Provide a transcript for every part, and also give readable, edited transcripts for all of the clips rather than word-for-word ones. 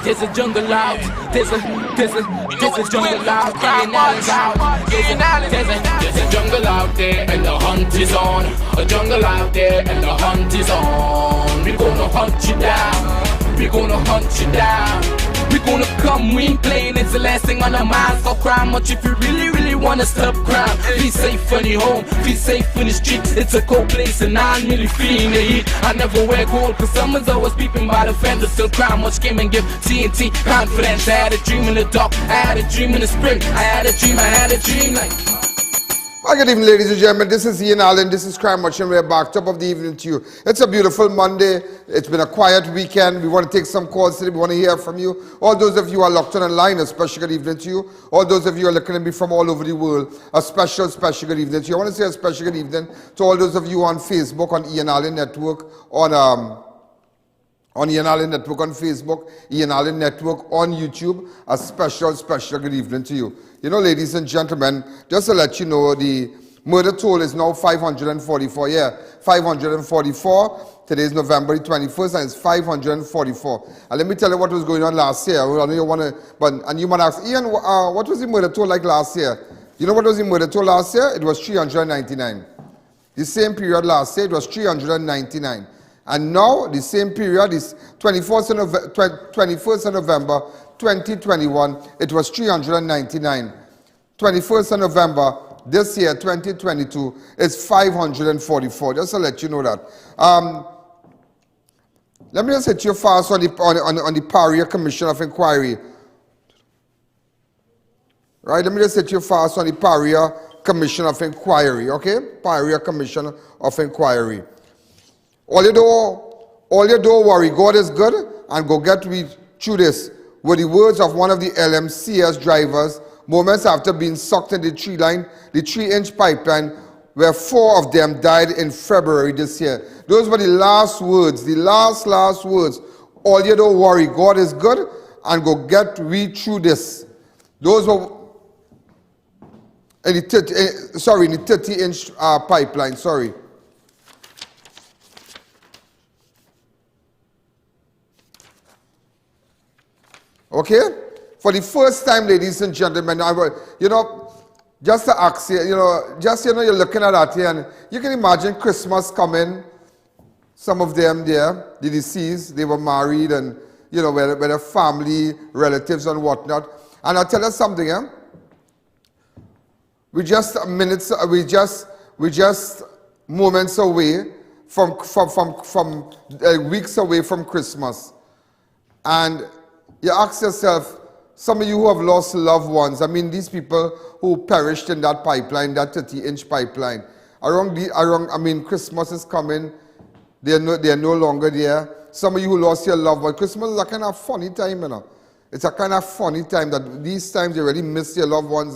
There's a jungle out. There's a jungle out. Ian Allen's out. There's a jungle out there and the hunt is on. A jungle out there and the hunt is on. We're gonna hunt you down. We're gonna hunt you down. We're gonna come, we ain't playing, it's the last thing on our minds. Stop crime much if you really wanna stop crime. Be safe in your home, be safe in the street. It's a cold place and I'm really feeling the heat. I never wear gold cause someone's always peeping by the fence. Still crime much came and give TNT confidence. I had a dream in the dark, I had a dream in the spring. I had a dream like... Well, good evening, ladies and gentlemen. This is Ian Allen. This is Crime Watch, and we're back top of the evening to you. It's a beautiful Monday. It's been a quiet weekend. We want to take some calls today. We want to hear from you. All those of you who are locked on online, a special good evening to you. All those of you who are looking at me from all over the world, a special good evening to you. I want to say a special good evening to all those of you on Facebook, on Ian Allen Network, on Ian Allen Network on Facebook, Ian Allen Network on YouTube. A special good evening to you. You know, ladies and gentlemen, just to let you know, the murder toll is now 544. Yeah, 544. Today is November 21st, and it's 544. And let me tell you what was going on last year. I know you want to, and you might ask, Ian, what was the murder toll like last year? You know what was the murder toll last year? It was 399. The same period last year, it was 399. And now, the same period is 21st of November 2021, it was 399. 21st of November this year, 2022, is 544. Just to let you know that. Let me just hit you fast on the Paria Commission of Enquiry. Right, let me just hit you fast on the Paria Commission of Enquiry, okay? Paria Commission of Enquiry. All you do worry, God is good, and go get me through this. Were the words of one of the LMCS drivers moments after being sucked in the 3-inch pipeline, where 4 of them died in February this year. Those were the last words, the last words. All you don't worry, God is good, and go get me through this. Those were in the 30-inch pipeline, sorry. Okay? For the first time, ladies and gentlemen, just to ask you, you're looking at that here, and you can imagine Christmas coming. Some of them there, the deceased, they were married, and, with their family, relatives, and whatnot. And I'll tell you something, we just moments away from weeks away from Christmas. And you ask yourself, some of you who have lost loved ones, I mean these people who perished in that pipeline, that 30-inch pipeline. Christmas is coming, they're no longer there. Some of you who lost your loved one, Christmas is a kind of funny time, It's a kind of funny time that these times you really miss your loved ones,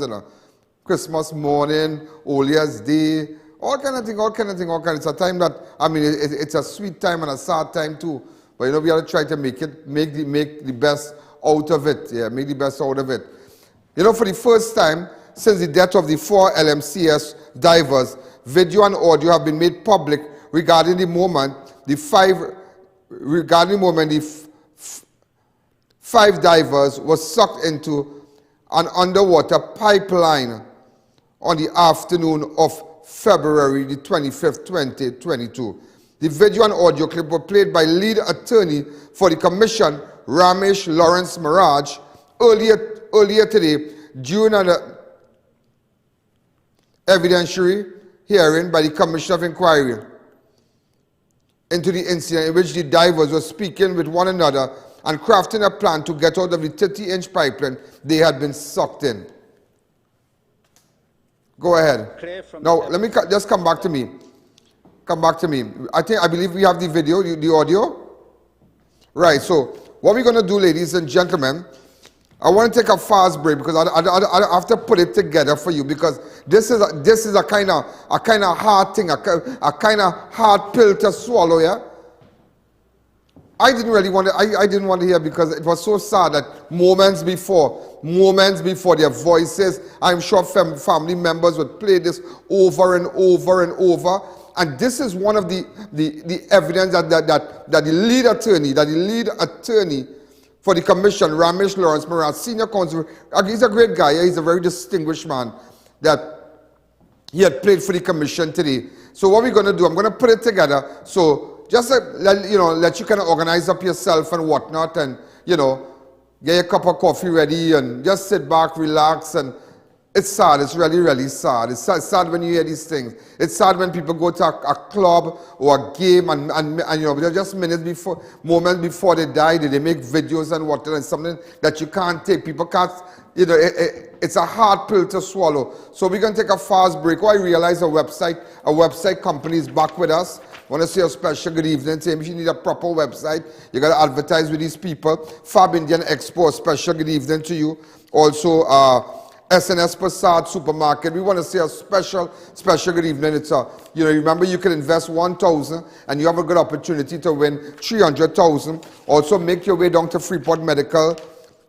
Christmas morning, Old Year's Day, all kind of thing. It's a time that, it's a sweet time and a sad time too. But we have to try to make the best out of it. Yeah, make the best out of it. For the first time since the death of the 4 LMCS divers, video and audio have been made public regarding the moment the 5 divers were sucked into an underwater pipeline on the afternoon of February the 25th, 2022. The video and audio clip were played by lead attorney for the Commission, Ramesh Lawrence Maharaj, earlier today during an evidentiary hearing by the Commission of Enquiry into the incident in which the divers were speaking with one another and crafting a plan to get out of the 30-inch pipeline they had been sucked in. Go ahead. Now, let me just come back to me. I believe we have the video, the audio. Right, so what we're going to do, ladies and gentlemen, I want to take a fast break because I have to put it together for you, because this is a kind of hard thing, a kind of hard pill to swallow, yeah? I didn't want to hear, because it was so sad that moments before their voices, I'm sure family members would play this over and over and over. And this is one of the evidence that the lead attorney for the Commission, Ramesh Lawrence Maharaj, Senior Counsel. He's a great guy. He's a very distinguished man that he had played for the Commission today. So what we're going to do, I'm going to put it together. So just let you kind of organize up yourself and whatnot, and get your cup of coffee ready and just sit back, relax. And it's sad. It's really, really sad. It's sad when you hear these things. It's sad when people go to a club or a game and they're just moments before they die, they make videos and whatnot, and something that you can't take. People can't, it's a hard pill to swallow. So we're going to take a fast break. I realize a website company is back with us. I want to say a special good evening to him. If you need a proper website, you got to advertise with these people. Fab Indian Expo, special good evening to you. Also, SNS Passat Supermarket. We want to say a special good evening. It's remember you can invest 1,000 and you have a good opportunity to win 300,000. Also, make your way down to Freeport Medical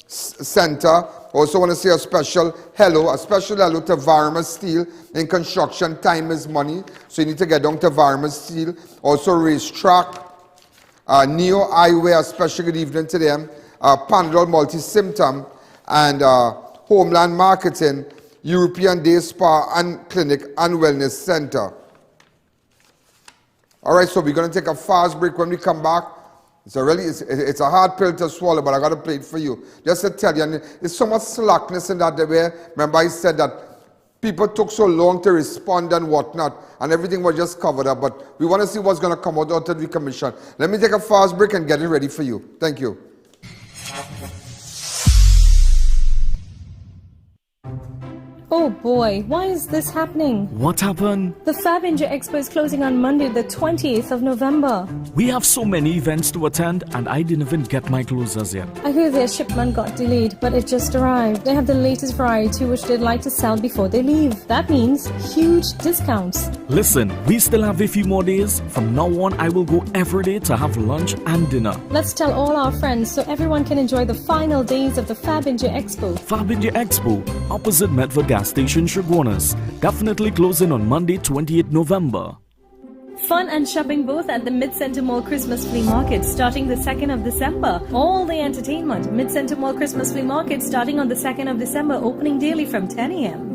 Center. Also want to say a special hello to Varma Steel. In construction, time is money. So you need to get down to Varma Steel. Also Racetrack, Neo Eyewear, a special good evening to them. Pandol Multi-Symptom and Homeland Marketing, European Day Spa and Clinic and Wellness Center. All right, so we're going to take a fast break. When we come back, it's a hard pill to swallow, but I got to play it for you. Just to tell you, and there's so much slackness in that way. Remember I said that people took so long to respond and whatnot, and everything was just covered up. But we want to see what's going to come out of the Commission. Let me take a fast break and get it ready for you. Thank you. Oh boy, why is this happening? What happened? The Fab India Expo is closing on Monday, the 28th of November. We have so many events to attend and I didn't even get my clothes as yet. I hear their shipment got delayed, but it just arrived. They have the latest variety which they'd like to sell before they leave. That means huge discounts. Listen, we still have a few more days. From now on, I will go every day to have lunch and dinner. Let's tell all our friends so everyone can enjoy the final days of the Fab India Expo. Fab India Expo, opposite Medford Gas Station, Shogunas. Definitely closing on Monday, 28th November. Fun and shopping both at the Mid-Center Mall Christmas Flea Market starting the 2nd of December. All the entertainment. Mid-Center Mall Christmas Flea Market starting on the 2nd of December, opening daily from 10 a.m.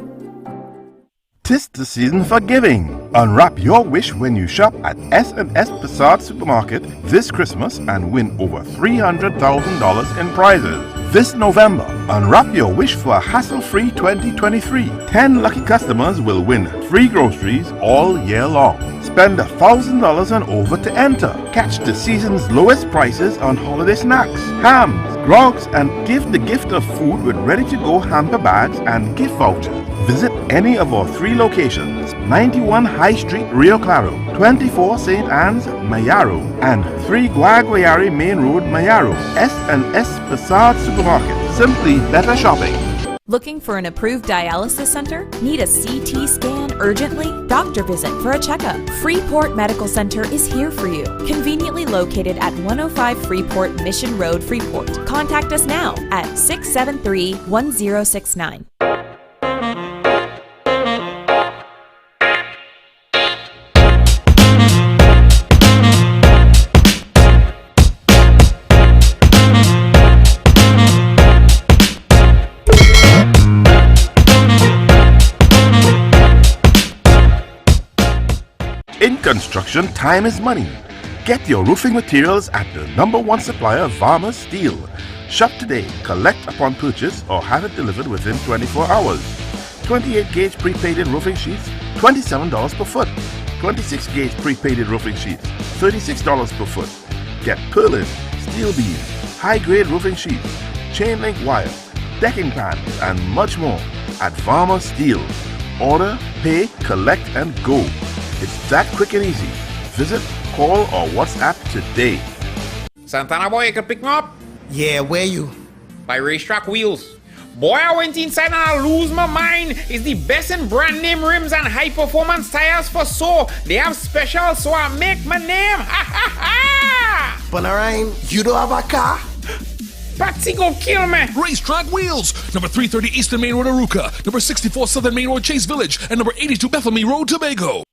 'Tis the season for giving. Unwrap your wish when you shop at S&S Passat Supermarket this Christmas and win over $300,000 in prizes. This November, unwrap your wish for a hassle-free 2023. 10 lucky customers will win free groceries all year long. Spend $1,000 and over to enter. Catch the season's lowest prices on holiday snacks, hams, grogs, and give the gift of food with ready-to-go hamper bags and gift vouchers. Visit any of our 3 locations: 91 High Street, Rio Claro, 24 St. Anne's, Mayaro, and 3 Guaguayari Main Road, Mayaro. S&S Passat Supermarket. Simply better shopping. Looking for an approved dialysis center? Need a CT scan urgently? Doctor visit for a checkup? Freeport Medical Center is here for you. Conveniently located at 105 Freeport Mission Road, Freeport. Contact us now at 673-1069. In construction, time is money. Get your roofing materials at the #1 supplier, Varma Steel. Shop today, collect upon purchase, or have it delivered within 24 hours. 28-gauge pre-painted roofing sheets, $27 per foot. 26-gauge pre-painted roofing sheets, $36 per foot. Get purlin, steel beams, high-grade roofing sheets, chain link wire, decking pans, and much more at Varma Steel. Order, pay, collect, and go. It's that quick and easy. Visit, call, or WhatsApp today. Santana boy, you can pick me up? Yeah, where you? By Racetrack Wheels. Boy, I went inside and I lose my mind. It's the best in brand name rims and high performance tires for so. They have specials, so I make my name. Ha ha ha! Panarine, you don't have a car? Patsy go kill me. Racetrack Wheels, number 330 Eastern Main Road, Aruca, number 64 Southern Main Road, Chase Village, and number 82 Bethany Road, Tobago.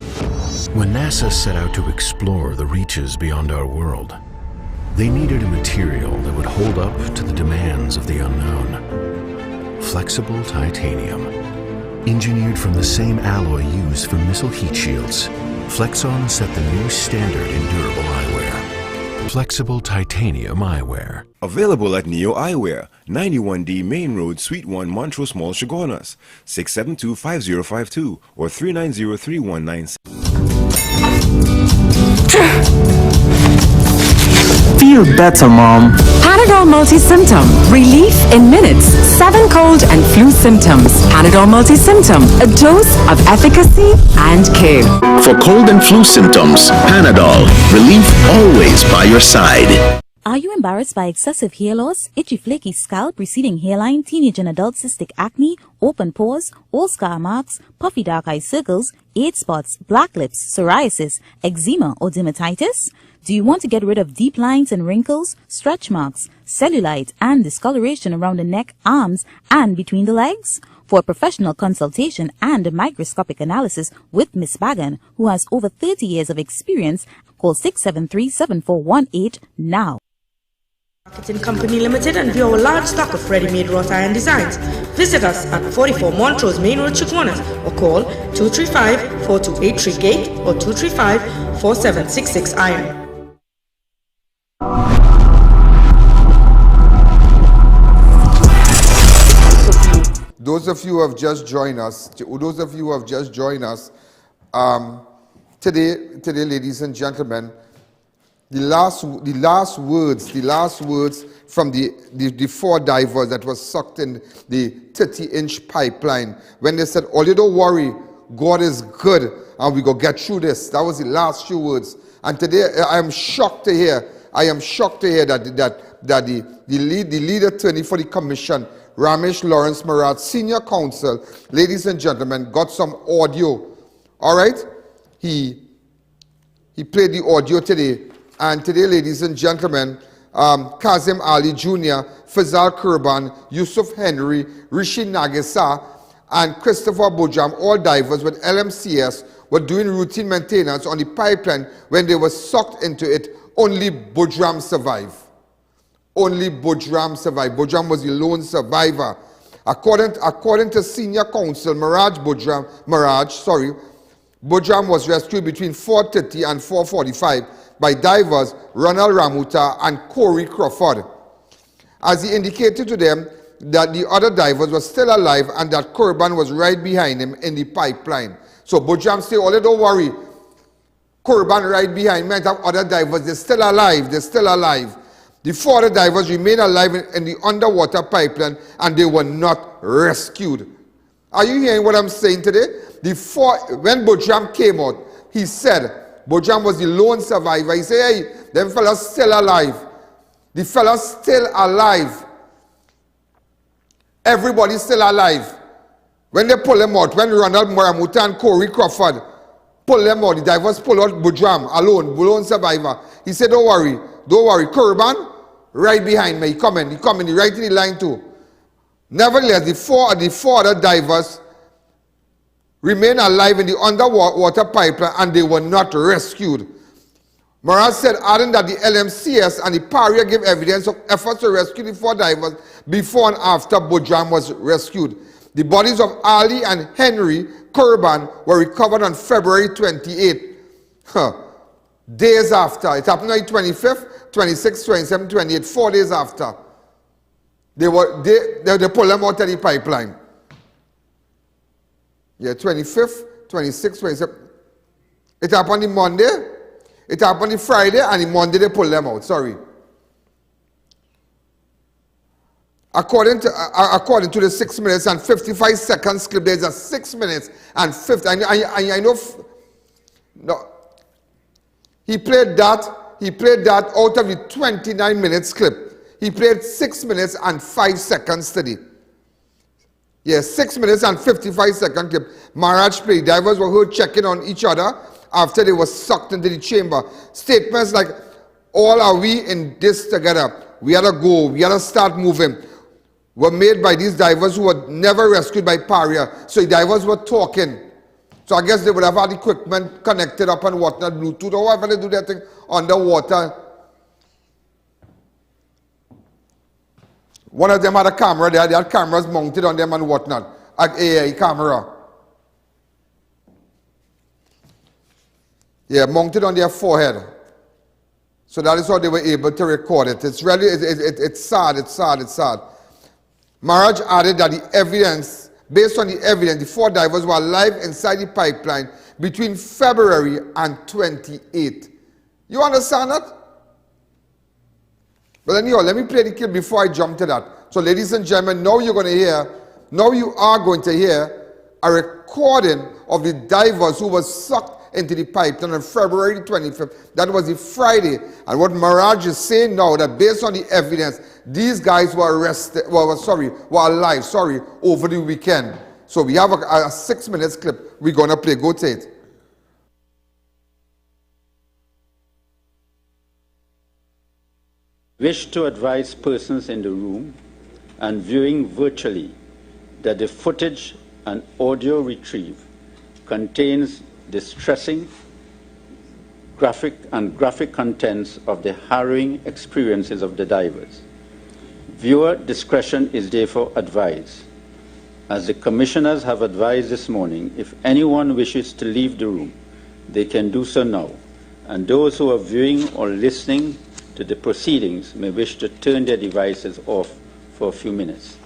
When NASA set out to explore the reaches beyond our world, They needed a material that would hold up to the demands of the unknown. Flexible titanium. Engineered from the same alloy used for missile heat shields, Flexon set the new standard in durable eyewear. Flexible titanium eyewear. Available at Neo Eyewear, 91D Main Road, Suite 1, Montrose Mall, Chaguanas, 672-5052 or 390-3196. Feel better, Mom. Panadol Multi-Symptom. Relief in minutes. 7 cold and flu symptoms. Panadol Multi-Symptom. A dose of efficacy and care. For cold and flu symptoms, Panadol. Relief always by your side. Are you embarrassed by excessive hair loss, itchy flaky scalp, receding hairline, teenage and adult cystic acne, open pores, old scar marks, puffy dark eye circles, age spots, black lips, psoriasis, eczema or dermatitis? Do you want to get rid of deep lines and wrinkles, stretch marks, cellulite and discoloration around the neck, arms and between the legs? For a professional consultation and a microscopic analysis with Miss Bagan, who has over 30 years of experience, call 673-7418 now. Marketing Company Limited and view our large stock of ready-made wrought iron designs. Visit us at 44 Montrose Main Road, Chaguanas, or call 235-4283 Gate or 235-4766 Iron. Those of you who have just joined us, today, ladies and gentlemen, the last words from the 4 divers that was sucked in the 30-inch pipeline, when they said, "Oh, you don't worry, God is good, and we go get through this." That was the last few words. And today, I am shocked to hear that the lead attorney for the commission, Ramesh Lawrence Maharaj, senior counsel, ladies and gentlemen, got some audio. All right, he played the audio today. And today, ladies and gentlemen, Kazim Ali Jr., Fazal Kurban, Yusuf Henry, Rishi Nagisa, and Christopher Bujam, all divers with LMCS, were doing routine maintenance on the pipeline. When they were sucked into it, only Bujram survived. Only Bujram survived. Bujram was the lone survivor. According to senior counsel Bujram was rescued between 4:30 and 4:45 by divers Ronald Ramuta and Corey Crawford, as he indicated to them that the other divers were still alive and that Kurban was right behind him in the pipeline. So Bujram said, "Oh, don't worry, Kurban right behind me, and other divers, they're still alive, The 4 other divers remain alive in the underwater pipeline and they were not rescued." Are you hearing what I'm saying today? When Bujram came out, he said, Bujram was the lone survivor. He said, "Hey, them fellas still alive. The fellas still alive. Everybody's still alive." When they pull them out, when Ronald Muramuta and Corey Crawford pull them out, the divers pull out Bujram alone, lone survivor. He said, don't worry, Kurban, right behind me. He coming, right in the line too. Nevertheless, the four other divers remain alive in the underwater pipeline and they were not rescued. Maharaj said, adding that the LMCS and the PARIA gave evidence of efforts to rescue the 4 divers before and after Bujram was rescued. The bodies of Ali and Henry Kurban were recovered on February 28th. Days after. It happened on the 25th, 26th, 27th, 28th, 4 days after. They pulled them out of the pipeline. Yeah, 25th, 26th, 27th. It happened on the Monday, it happened on the Friday, and the Monday they pulled them out. Sorry. According to the 6 minutes and 55 seconds clip, there's a 6 minutes and 50. I know. No. He played that out of the 29 minutes clip. He played 6 minutes and 5 seconds today. Yes, 6 minutes and 55 second clip. Maharaj played. Divers were heard checking on each other after they were sucked into the chamber. Statements like, all are we in this together. We gotta go. We gotta start moving. Were made by these divers who were never rescued by PARIA. So the divers were talking. So I guess they would have had equipment connected up and whatnot, Bluetooth or whatever they do that thing underwater. One of them had a camera, they had cameras mounted on them and whatnot. An AI camera. Yeah, mounted on their forehead. So that is how they were able to record it. It's really, it's sad. Maharaj added that the evidence, based on the evidence, the 4 divers were alive inside the pipeline between February and 28. You understand that? But anyhow, let me play the clip before I jump to that. So ladies and gentlemen, now you are going to hear a recording of the divers who were sucked into the pipeline on February 25th. That was a Friday. And what Maharaj is saying now, that based on the evidence, these guys were alive over the weekend. So we have a 6 minutes clip we're going to play. Go to it. Wish to advise persons in the room and viewing virtually that the footage and audio retrieved contains distressing graphic contents of the harrowing experiences of the divers. Viewer discretion is therefore advised. As the commissioners have advised this morning, if anyone wishes to leave the room, they can do so now, and those who are viewing or listening to the proceedings may wish to turn their devices off for a few minutes.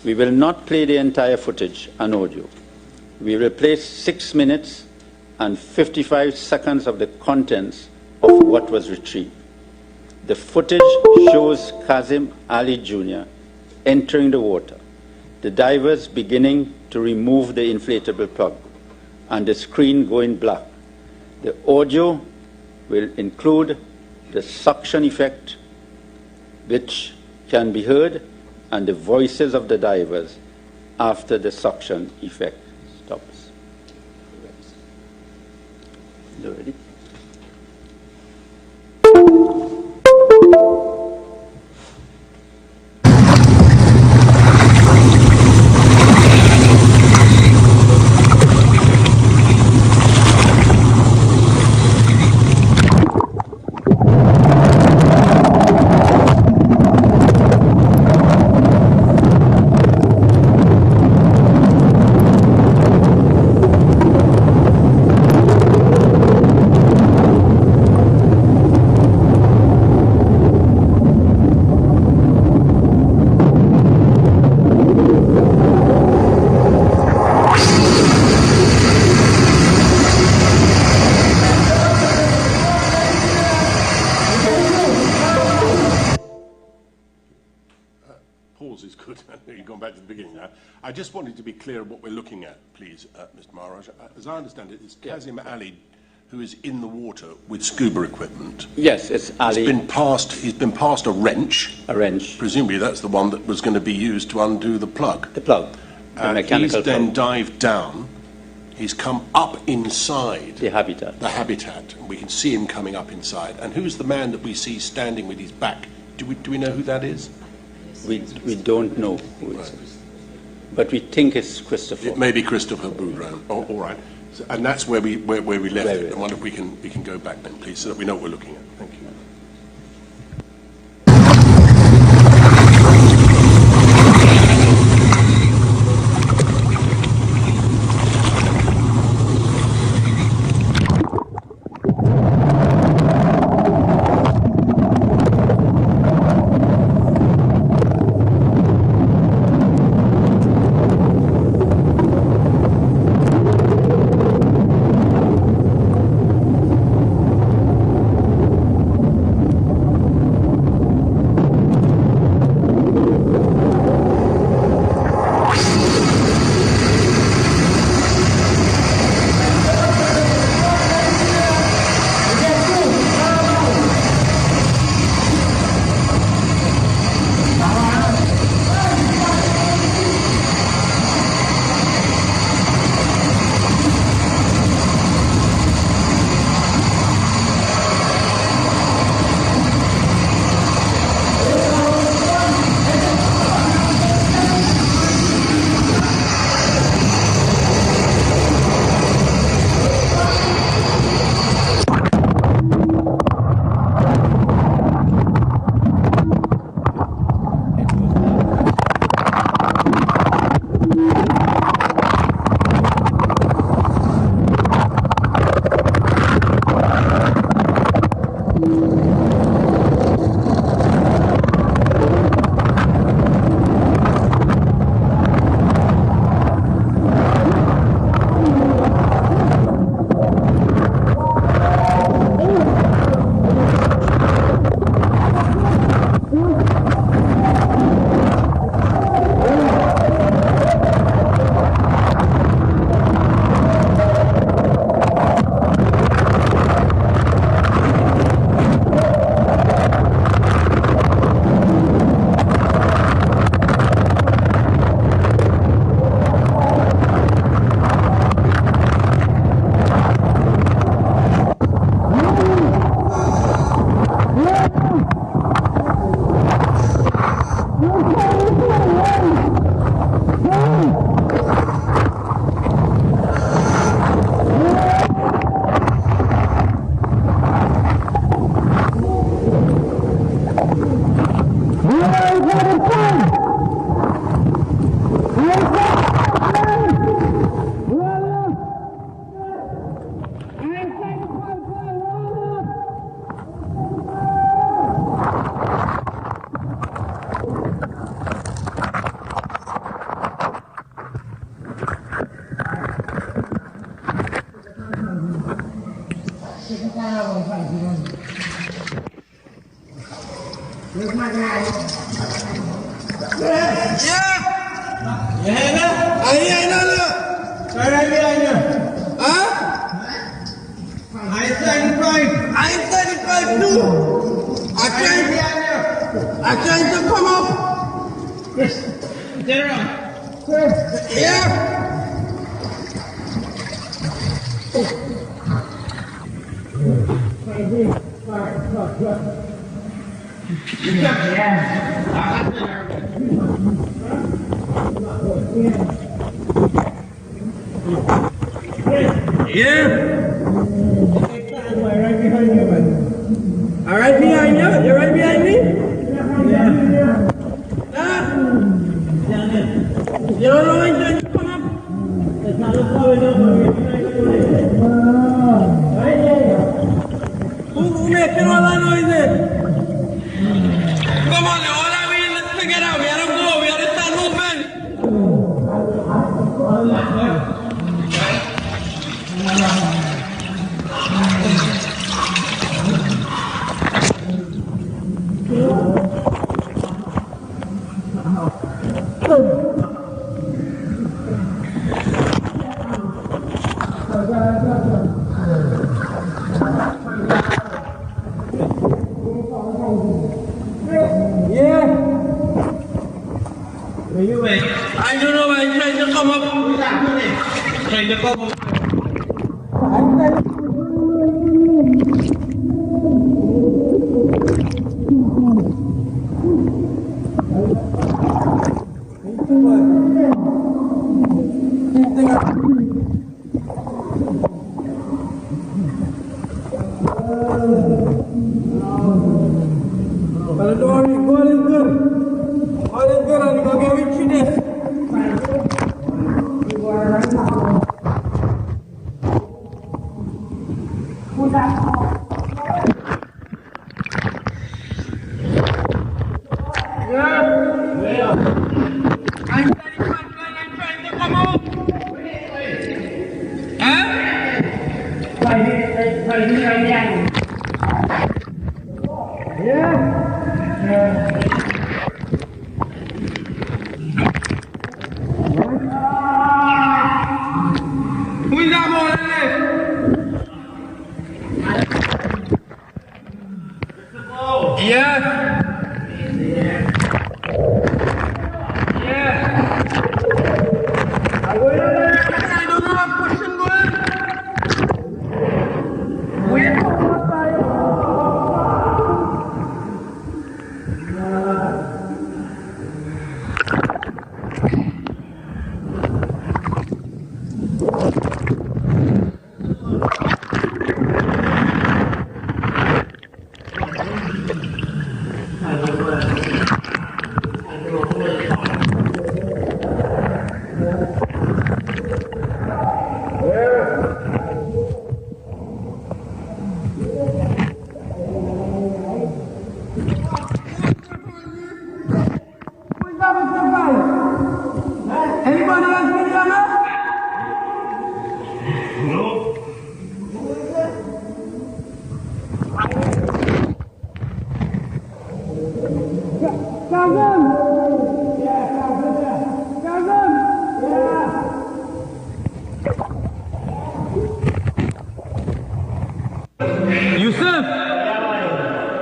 We will not play the entire footage and audio. We will play 6 minutes and 55 seconds of the contents of what was retrieved. The footage shows Kazim Ali Jr. entering the water, the divers beginning to remove the inflatable plug, and the screen going black. The audio will include the suction effect, which can be heard, and the voices of the divers after the suction effect stops. You ready? I just wanted to be clear what we're looking at, please, Mr. Maharaj. As I understand it, it's Kazim Ali who is in the water with scuba equipment. Yes, it's Ali. He's been passed a wrench. A wrench. Presumably that's the one that was going to be used to undo the plug. The plug. The mechanical he's then plug. dived down. He's come up inside. The habitat. The habitat. And we can see him coming up inside. And who's the man that we see standing with his back? Do we know who that is? We don't know who it is. But we think it's Christopher. It may be Christopher Boudreau. Oh, all right. So, and that's where we left it. I wonder if we can go back then, please, so that we know what we're looking at. Thank you.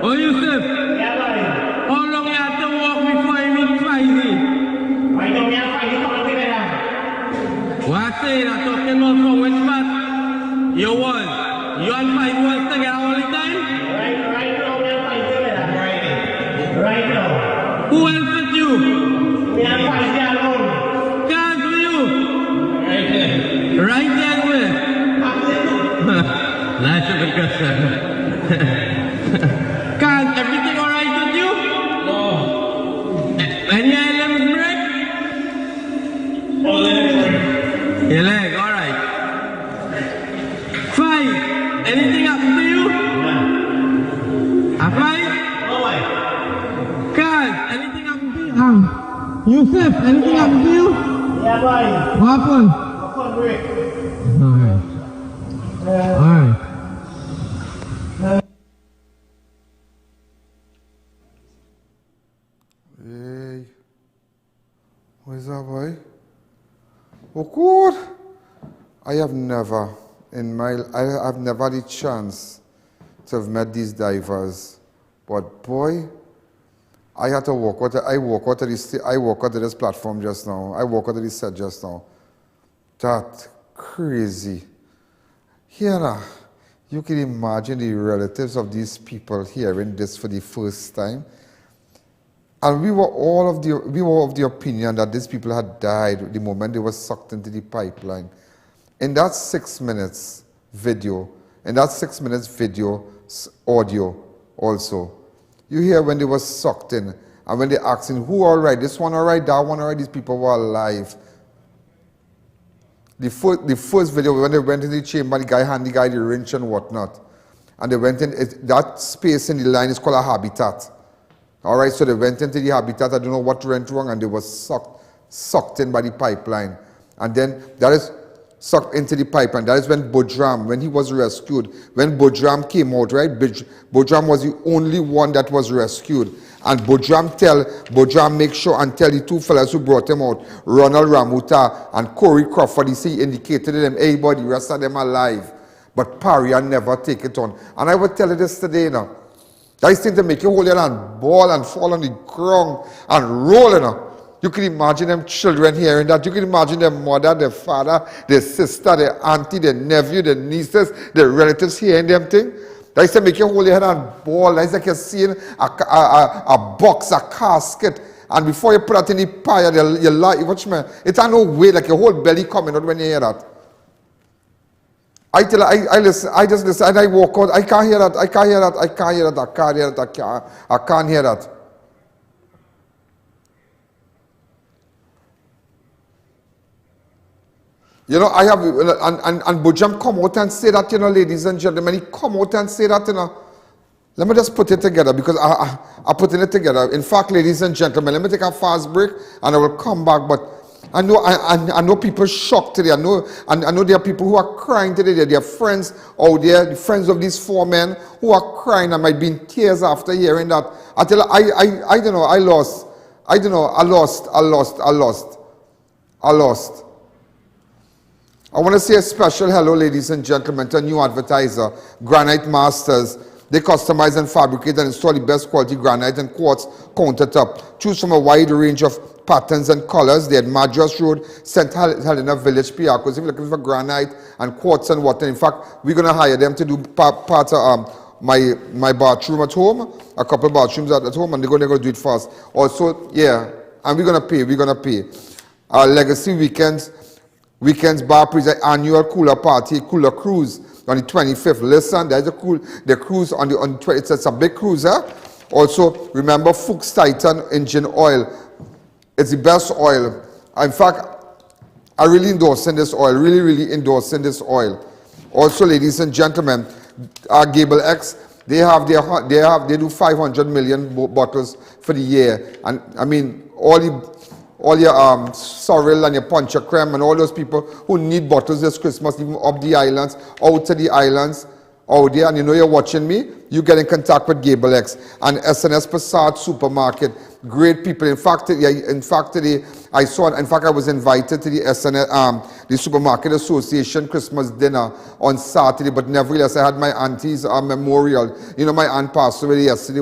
Oh, Yusuf? How long you have to walk before you meet Feisty? Right now, we have Feisty coming together. What say you? I'm talking about from which part? You want? You and Feisty want together all the time? Right now, we have Feisty together. Right now. Who else with you? We have Feisty alone. Can't for you? Right there. Right there where? Nice of a question. Can't everything alright with you? No. Any items break? No leg break. Your leg, alright. Fight. Anything happen to you? No. A fight? No way. Can't. Anything happen to you? Yusuf, anything happen to you? Yeah, boy. What happened? What break? Alright. Alright. Hey, where's that boy? Oh good. I've never had the chance to have met these divers, but boy, I had to walk out. I walk out of this platform just now. I walk out of this set just now. That crazy. Here now, you can imagine the relatives of these people hearing this for the first time. And we were of the opinion that these people had died the moment they were sucked into the pipeline. In that 6 minutes video, audio also, you hear when they were sucked in and when they're asking, who all right, this one all right, that one all right, these people were alive. The first video, when they went into the chamber, the guy handed the guy the wrench and whatnot. And they went in, that space in the line is called a habitat. All right, so they went into the habitat, I don't know what went wrong, and they were sucked in by the pipeline. And then that is sucked into the pipeline. That is when Bojram, when he was rescued, when Bojram came out, right? Bojram was the only one that was rescued. And Bojram make sure and tell the two fellas who brought him out, Ronald Ramuta and Corey Crawford, he indicated to them, hey, but the rest of them alive. But Paria never take it on. And I would tell you this today now. That is thing to make you hold your hand, ball and fall on the ground and roll, you know. You can imagine them children hearing that. You can imagine their mother, their father, their sister, their auntie, their nephew, their nieces, their relatives hearing them thing. That is to make you hold your hand and ball. That is like you're seeing a box, a casket. And before you put that in the fire, you lie. Watch me. It's no way like your whole belly coming out when you hear that. I tell her, I listen, I just listen, and I walk out, I can't hear that, I can't hear that, I can't hear that, I can't hear that, I can't hear that. You know, I have, and Bojram come out and say that, you know, ladies and gentlemen, he come out and say that, you know. Let me just put it together, because I'm putting it together. In fact, ladies and gentlemen, let me take a fast break, and I will come back, but I know people shocked today. I know there are people who are crying today. There are friends out there, the friends of these four men who are crying and might be in tears after hearing that. I tell you, I don't know, I lost. I want to say a special hello, ladies and gentlemen, to a new advertiser, Granite Masters. They customize and fabricate and install the best quality granite and quartz countertop. Choose from a wide range of patterns and colors. They're at Madras Road, St. Helena Village, PR. Because if you're looking for granite and quartz and water, in fact, we're going to hire them to do part of my bathroom at home, a couple of bathrooms at home, and they're going to do it fast. Also, yeah, and we're going to pay. Our Legacy Weekends Bar present annual cooler party, cooler cruise on the 25th. Listen, there's the cruise on the 20th. It's a big cruiser. Also, remember Fuchs Titan engine oil. It's the best oil. In fact, I really endorsing this oil. Really endorsing this oil. Also, ladies and gentlemen, Gable X, they do 500 million bottles for the year. And I mean, all your sorrel and your puncher creme and all those people who need bottles this Christmas, even up the islands, out to the islands, out there, and you know you're watching me, you get in contact with Gable X and SNS Passat Supermarket. Great people. In fact, today I was invited to the the Supermarket Association Christmas dinner on Saturday, but nevertheless, I had my auntie's memorial. You know, my aunt passed away yesterday.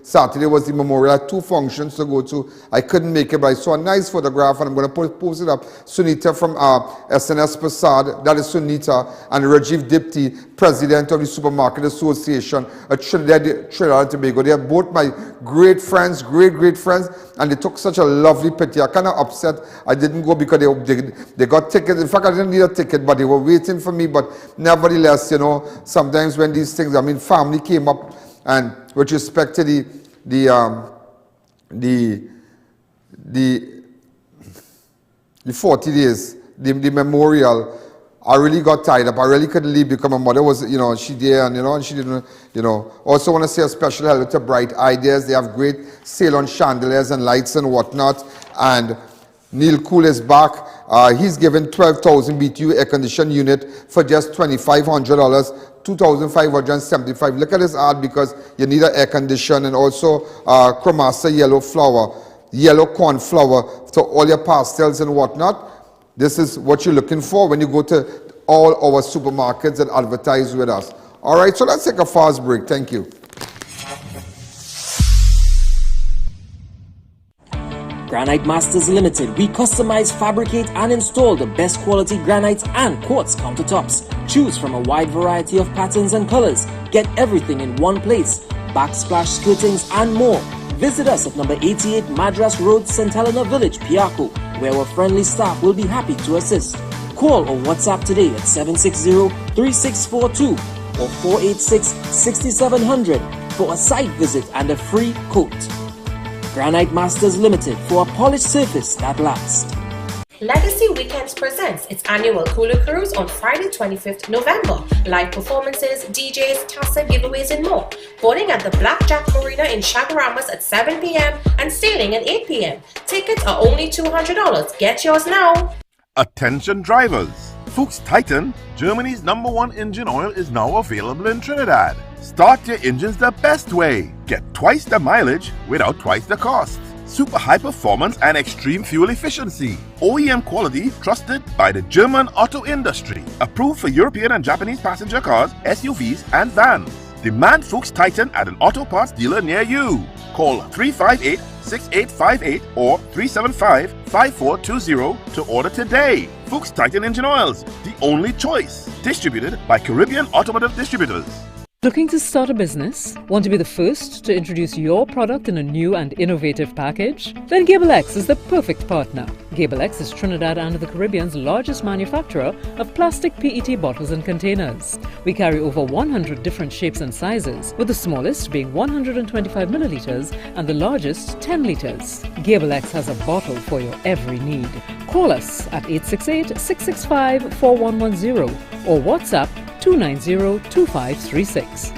Saturday was the memorial. I had 2 functions to go to. I couldn't make it, but I saw a nice photograph, and I'm going to post it up. Sunita from SNS Passat, that is Sunita, and Rajiv Dipti, president of the Supermarket Association at Trinidad and Tobago. They are both my great friends, great friends, and they took such a lovely picture. I kind of upset I didn't go because they got tickets. In fact, I didn't need a ticket, but they were waiting for me. But nevertheless, you know, sometimes when these things, I mean, family came up, and with respect to the 40 days, the memorial, I really got tied up. I really couldn't leave because my mother was, you know, she there, and, you know, and she didn't, you know. Also want to say a special hello to Bright Ideas. They have great sale on chandeliers and lights and whatnot. And Neil Cool is back. He's given 12,000 BTU air conditioned unit for just $2,500. $2,575. Look at this ad because you need an air condition, and also Chromasa yellow corn flour, so all your pastels and whatnot. This is what you're looking for when you go to all our supermarkets and advertise with us. All right, so let's take a fast break. Thank you. Granite Masters Limited. We customize, fabricate, and install the best quality granites and quartz countertops. Choose from a wide variety of patterns and colors. Get everything in one place. Backsplash skirtings and more. Visit us at number 88 Madras Road, St. Helena Village, Piaco, where our friendly staff will be happy to assist. Call or WhatsApp today at 760-3642 or 486-6700 for a site visit and a free quote. Granite Masters Limited, for a polished surface that lasts. Legacy Weekends presents its annual Cooler Cruise on Friday 25th November. Live performances, DJs, Tassa giveaways and more. Boarding at the Blackjack Marina in Chaguaramas at 7 p.m. and sailing at 8 p.m. Tickets are only $200. Get yours now. Attention drivers! Fuchs Titan, Germany's #1 engine oil, is now available in Trinidad. Start your engines the best way. Get twice the mileage without twice the cost. Super high performance and extreme fuel efficiency. OEM quality trusted by the German auto industry. Approved for European and Japanese passenger cars, SUVs and vans. Demand Fuchs Titan at an auto parts dealer near you. Call 358-6858 or 375-5420 to order today. Fuchs Titan engine oils, the only choice. Distributed by Caribbean Automotive Distributors. Looking to start a business? Want to be the first to introduce your product in a new and innovative package? Then Gable X is the perfect partner. Gable X is Trinidad and the Caribbean's largest manufacturer of plastic PET bottles and containers. We carry over 100 different shapes and sizes, with the smallest being 125 milliliters and the largest 10 liters. Gable X has a bottle for your every need. Call us at 868-665-4110 or WhatsApp 290-2536.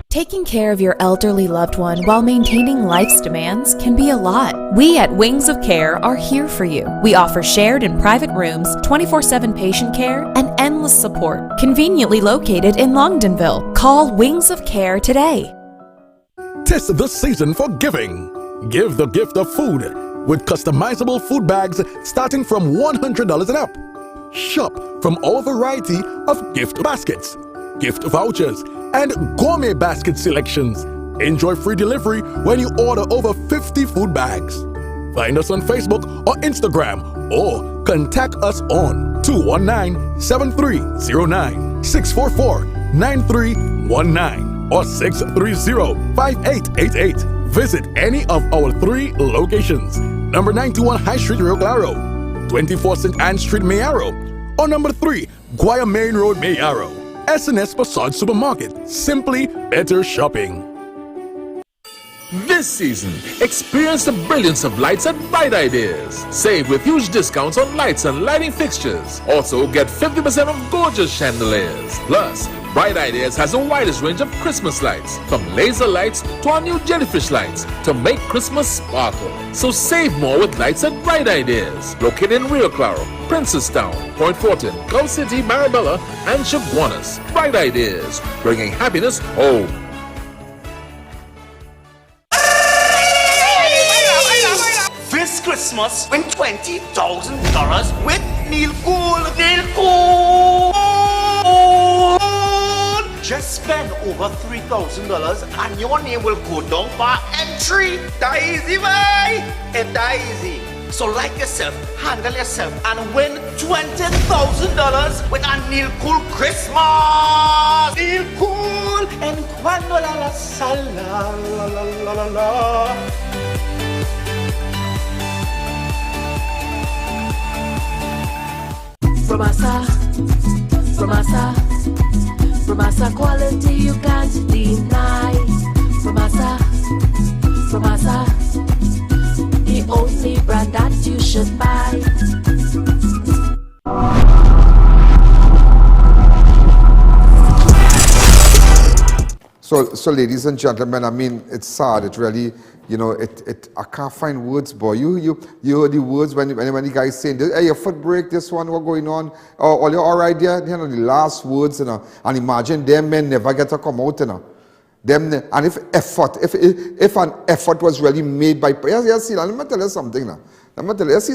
Taking care of your elderly loved one while maintaining life's demands can be a lot. We at Wings of Care are here for you. We offer shared and private rooms, 24/7 patient care, and endless support. Conveniently located in Longdenville. Call Wings of Care today. 'Tis the season for giving. Give the gift of food with customizable food bags starting from $100 and up. Shop from our variety of gift baskets, gift vouchers, and gourmet basket selections. Enjoy free delivery when you order over 50 food bags. Find us on Facebook or Instagram or contact us on 219-7309, 644-9319 or 630-5888. Visit any of our 3 locations. Number 91 High Street, Rio Claro, 24 St. Anne Street, Mayaro, or number 3 Guaya Main Road, Mayaro. SNS Passat Supermarket. Simply better shopping. This This season, experience the brilliance of lights at Bright Ideas. Save with huge discounts on lights and lighting fixtures. Also, get 50% off gorgeous chandeliers. Plus, Bright Ideas has the widest range of Christmas lights, from laser lights to our new jellyfish lights, to make Christmas sparkle. So save more with lights at Bright Ideas. Located in Rio Claro, Princestown, Point Fortin, Gulf City, Marabella, and Chaguanas. Bright Ideas, bringing happiness home. This Christmas, win $20,000 with Neil Gould. Neil Gould! Just spend over $3,000 and your name will go down for entry. That easy, boy. It's that easy. So like yourself, handle yourself, and win $20,000 with a Neil Gould Christmas. Neil Gould and cuando la sala la la la la la. From Asa quality you can't deny. From Asa, the only brand that you should buy. So ladies and gentlemen, I mean, it's sad. It really, you know, I can't find words, boy. You heard the words when the guys saying, hey, your foot break, this one, what going on? Oh, you're all right there? You know, the last words, you know. And imagine them men never get to come out, you know. Them, and if an effort was really made by, yes, see, let me tell you something now. Let me tell you, see,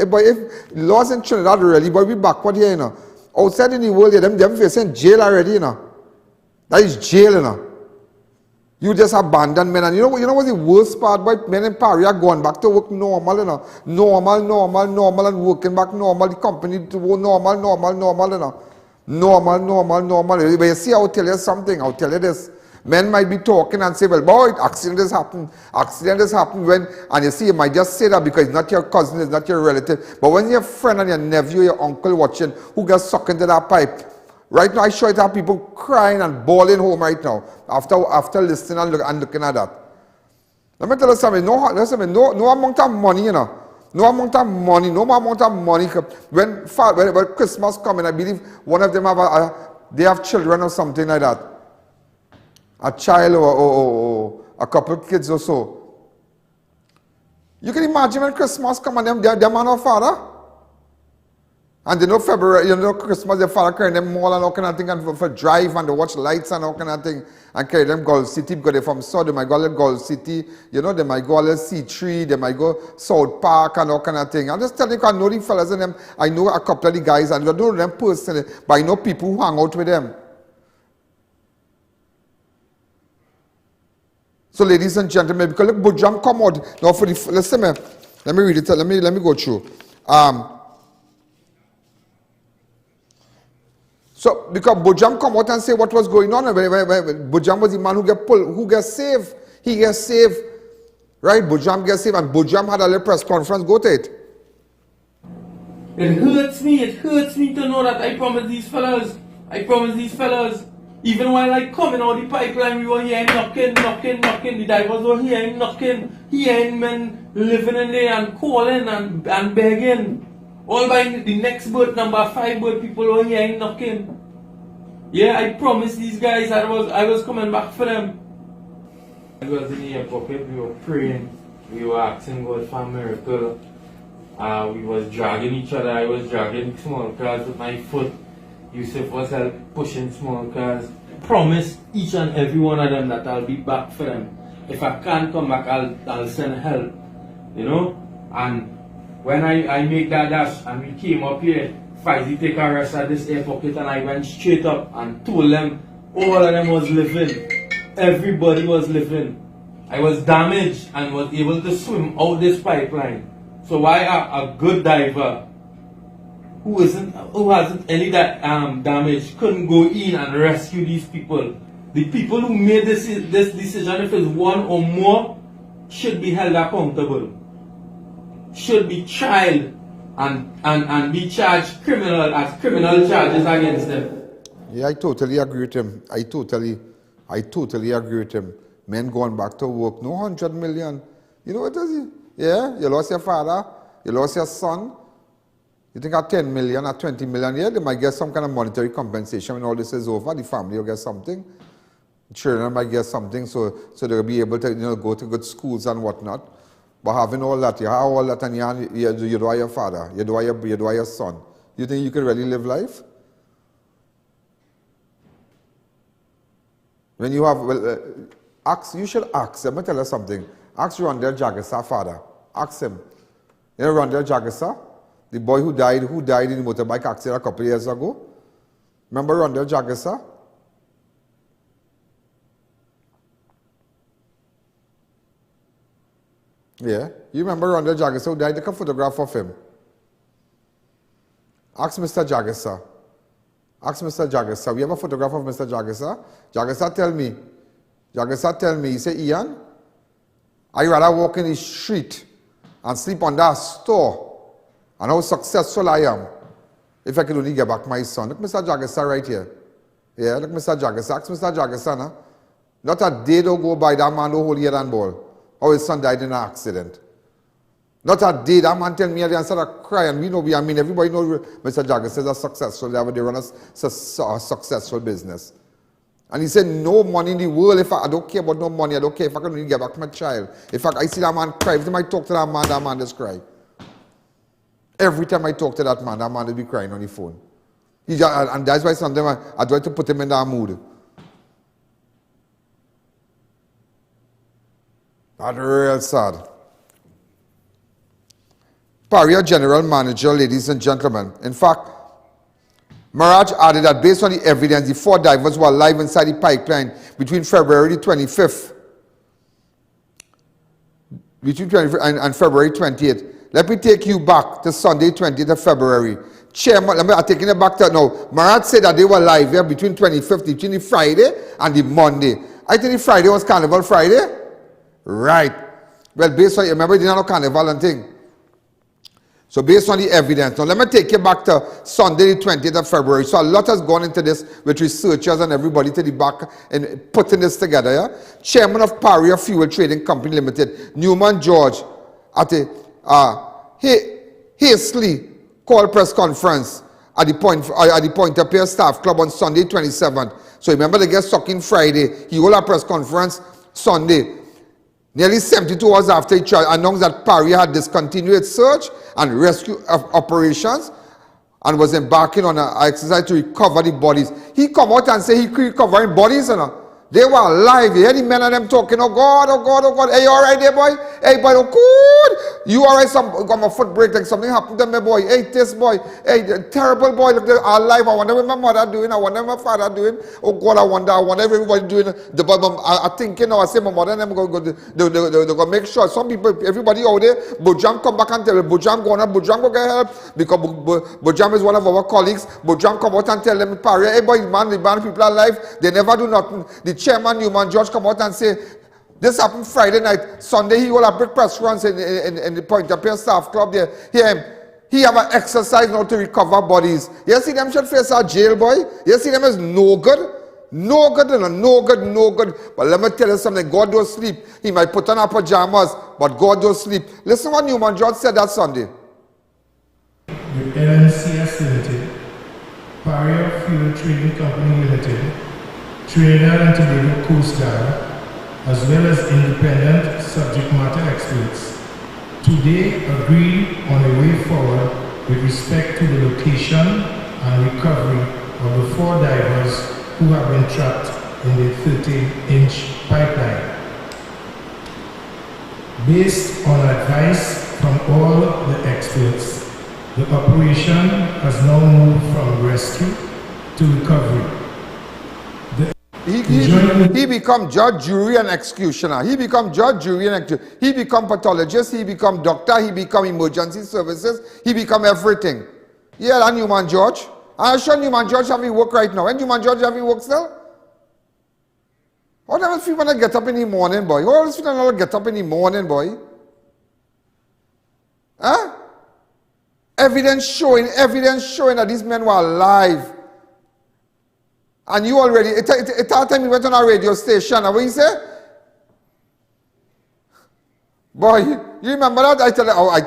but if laws in Trinidad really, but we backward here, you know. Outside in the world, them facing jail already, you know. That is jail, you know. You just abandon men, and you know what's the worst part? But men in Paris are going back to work normal, you know. Normal, and working back normal. The company to work normal, you know. Normal. But you see, I'll tell you something. I'll tell you this. Men might be talking and say, well, boy, accident has happened when, and you see, you might just say that because it's not your cousin, it's not your relative. But when your friend and your nephew, your uncle watching, who gets sucked into that pipe, right now, I sure it have people crying and bawling home right now after listening and looking at that. Let me tell you something. No amount of money, you know. No more amount of money. When Christmas coming, I believe one of them they have children or something like that. A child or a couple of kids or so. You can imagine when Christmas come and they're man or father. And you know February, you know Christmas, the father carry them mall and all kind of thing, and for drive and to watch lights and all kind of thing, and carry them Gulf City because they're from South. They might go to Gulf City, you know, they might go to C3, they might go South Park and all kind of thing. I'm just telling you, I know the fellas and them. I know a couple of the guys, and I don't know them personally, but I know people who hang out with them. So, ladies and gentlemen, because look, Bujam come out now for the. Listen, let me read it. Let me go through. So, because Bujam come out and say what was going on, Bujam was the man who gets saved. He gets saved, right? Bujam gets saved, and Bujam had a little press conference. Go to it. It hurts me to know that I promised these fellas, even while I coming out the pipeline, we were hearing knocking, the divers were hearing knocking, hearing men living in there and calling and begging. All by the next boat, number 5 boat, people were hearing knocking. Yeah, I promised these guys I was coming back for them. I was in the pocket, we were praying, we were asking God for a miracle. We was dragging each other, I was dragging small cars with my foot. Yusuf was pushing small cars. Promise each and every one of them that I'll be back for them. If I can't come back, I'll send help. You know? And when I make that dash and we came up here, Faizi take a rest at this air pocket, and I went straight up and told them all of them was living. Everybody was living. I was damaged and was able to swim out this pipeline. So why a good diver who hasn't any damage couldn't go in and rescue these people? The people who made this decision, if it's one or more, should be held accountable. Should be tried and be charged criminal charges against them. Yeah, I totally agree with him. I totally agree with him. Men going back to work, no 100 million. You know what it is? Yeah, you lost your father, you lost your son. You think at 10 million, at 20 million, yeah, they might get some kind of monetary compensation when all this is over. The family will get something. The children might get something, so they'll be able to, go to good schools and whatnot. But having all that, you have all that, and you do your father, you do your son. You think you can really live life? When you have, you should ask. Let me tell you something. Ask Rondell Jagasa, father. Ask him. You know Rondell Jagasa? The boy who died in the motorbike accident a couple of years ago? Remember Rondell Jagasa? Yeah. You remember Rondell Jagasa who died? Take a photograph of him. Ask Mr. Jagasa. Ask Mr. Jagasa. We have a photograph of Mr. Jagasa. Jagasa tell me, he say, Ian, I'd rather walk in the street and sleep under a store and how successful I am if I could only get back my son. Look Mr. Jagasa right here. Yeah, look Mr. Jagasa. Ask Mr. Jagasa now. Not a day don't go by that man don't hold head and ball. How his son died in an accident. Not a day that man tell me and started crying. Everybody knows Mr. Jagasa is a successful, they run a successful business. And he said, no money in the world, I don't care about no money, I don't care if I can only get back my child. If I see that man cry, every time I talk to that man just cry. Every time I talk to that man will be crying on the phone. And that's why sometimes I try to put him in that mood. That's real sad. Paria General Manager, ladies and gentlemen. In fact, Maharaj added that based on the evidence, the 4 divers were alive inside the pipeline between February 25th and February 28th. Let me take you back to Sunday, 20th of February. Chairman, I'm taking it back to now. Maharaj said that they were alive here between 25th, between the Friday and the Monday. I think the Friday was Carnival Friday. Right. Well, based on, remember, they didn't have Carnival and thing. So based on the evidence, now let me take you back to Sunday the 20th of February. So a lot has gone into this with researchers and everybody to the back and putting this together. Yeah? Chairman of Paria Fuel Trading Company Limited, Newman George, at a hastily called press conference at the Point of Peer Staff Club on Sunday 27th. So remember they get stuck in Friday. He held a press conference Sunday. Nearly 72 hours after he announced that Paria had discontinued its search and rescue operations and was embarking on an exercise to recover the bodies. He come out and say he recovering bodies, They were alive. You hear the men and them talking, oh God, oh God, oh God. Hey, you all right there, boy? Hey, boy, oh good. You all right? Got my foot break, like something happened to me, boy. Hey, this boy. Hey, terrible boy. Look, they're alive. I wonder what my mother doing. I wonder what my father doing. Oh God, I wonder everybody doing. I think, I say my mother and them they're going to make sure. Some people, everybody out there, Bojam come back and tell them, Bojam go get help. Because Bojam is one of our colleagues. Bojam come out and tell them, hey, boy, man, the man people are alive. They never do nothing. The chairman, Newman George, come out and say, this happened Friday night. Sunday, he will have big press runs in the Point of Peer Staff Club there. He have an exercise now to recover bodies. You see them should face a jail, boy. You see them as no good. No good. But let me tell you something. God don't sleep. He might put on our pajamas, but God don't sleep. Listen what Newman George said that Sunday. With LMCS Limited, Paria Fuel Trading Company Limited, Trinidad and Tobago Coast Guard, as well as independent subject matter experts, today agreed on a way forward with respect to the location and recovery of the 4 divers who have been trapped in the 30-inch pipeline. Based on advice from all the experts, the operation has now moved from rescue to recovery. He become judge, jury, and executioner. He become judge, jury, and executioner. He become pathologist. He become doctor. He become emergency services. He become everything. Yeah, that Newman George. I'm sure Newman George having work right now. And Newman George having work still? How does people get up in the morning, boy? How does people get up in the morning, boy? Huh? Evidence showing that these men were alive. And you already, it time he went on a radio station, and what he said? Boy, you remember that?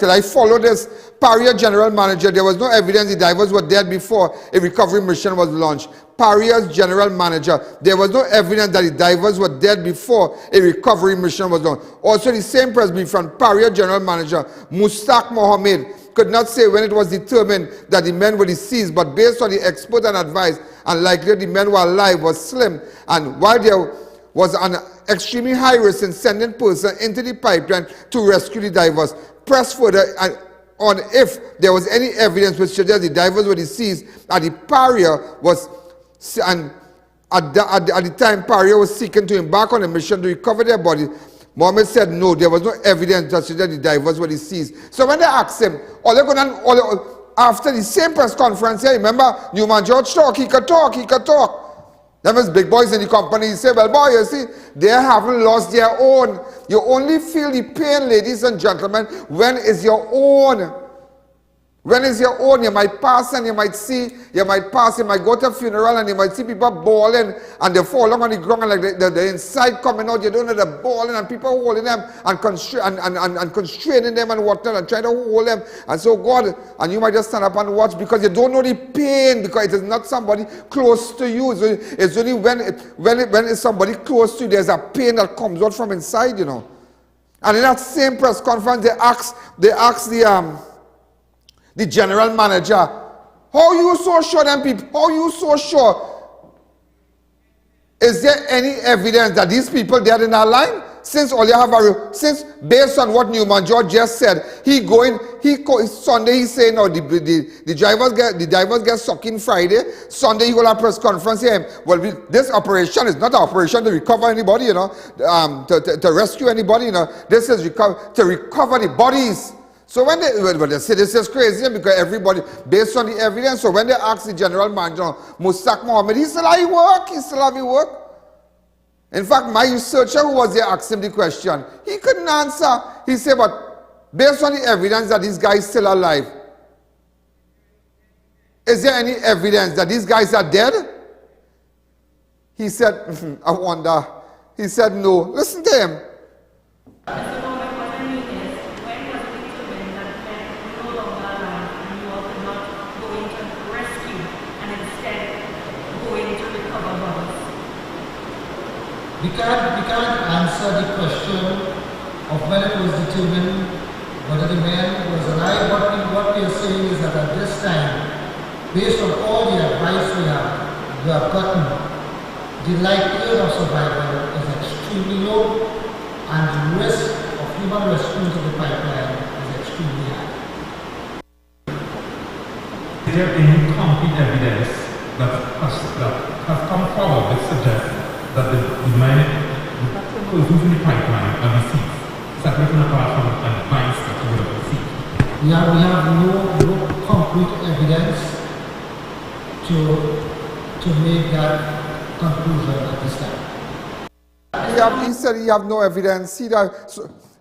I followed this. Paria general manager, there was no evidence the divers were dead before a recovery mission was launched. Paria's general manager, there was no evidence that the divers were dead before a recovery mission was launched. Also, the same press brief from Paria general manager, Mustaq Mohammed, could not say when it was determined that the men were deceased, but based on the expert and advice, and likely the men were alive was slim. And while there was an extremely high risk in sending persons into the pipeline to rescue the divers. Press further on if there was any evidence which suggests the divers were deceased and the Paria was, and at the time Paria was seeking to embark on a mission to recover their body. Mohammed said no, there was no evidence that suggested the divers were deceased. So when they asked him, after the same press conference here, remember, Newman George talk, he could talk. Them is big boys in the company. He said, well, boy, you see, they haven't lost their own. You only feel the pain, ladies and gentlemen, when it's your own. When it's your own, you might pass and you might go to a funeral and you might see people bawling and they fall on the ground and like the inside coming out, you don't know the bawling and people holding them and constraining them and whatnot and trying to hold them. And so God, and you might just stand up and watch because you don't know the pain because it is not somebody close to you. It's only when it's somebody close to you, there's a pain that comes out from inside, you know. And in that same press conference, they asked the general manager, how you so sure them people, how you so sure? Is there any evidence that these people dead in our line? Since based on what Newman George just said, Sunday he's saying, no, the divers get sucking Friday, Sunday he will have press conference here. Well, this operation is not an operation to recover anybody, you know, to rescue anybody, you know. This is to recover the bodies. So when they say this is crazy because everybody, based on the evidence, so when they ask the general manager, Mustaq Mohammed, he still have work. In fact, my researcher who was there asked him the question. He couldn't answer. He said, but based on the evidence that these guys still alive, is there any evidence that these guys are dead? He said, I wonder. He said, no. Listen to him. We can't answer the question of when it was determined whether the man was alive. What we are saying is that at this time, based on all the advice we have gotten, the likelihood of survival is extremely low and the risk of human rescue into the pipeline is extremely high. Is there any concrete evidence that has come forward that suggests that the persons in the pipeline are deceased, separate and apart from advice that you will receive? We have no concrete evidence to make that conclusion at this time. He said he have no evidence.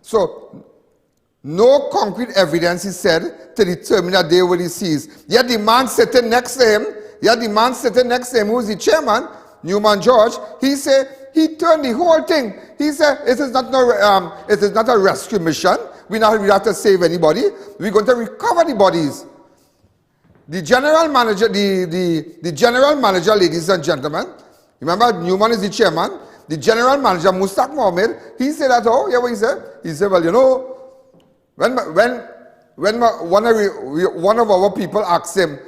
So no concrete evidence, he said, to determine that they were deceased. Yet the man sitting next to him, who is the chairman, Newman George, he said he turned the whole thing. He said it is not a rescue mission. We have to save anybody. We're going to recover the bodies. The general manager, the general manager, ladies and gentlemen, remember Newman is the chairman. The general manager, Mustaq Mohammed, he said that, oh, yeah, what he said? He said, well, you know, when one of our people asked him,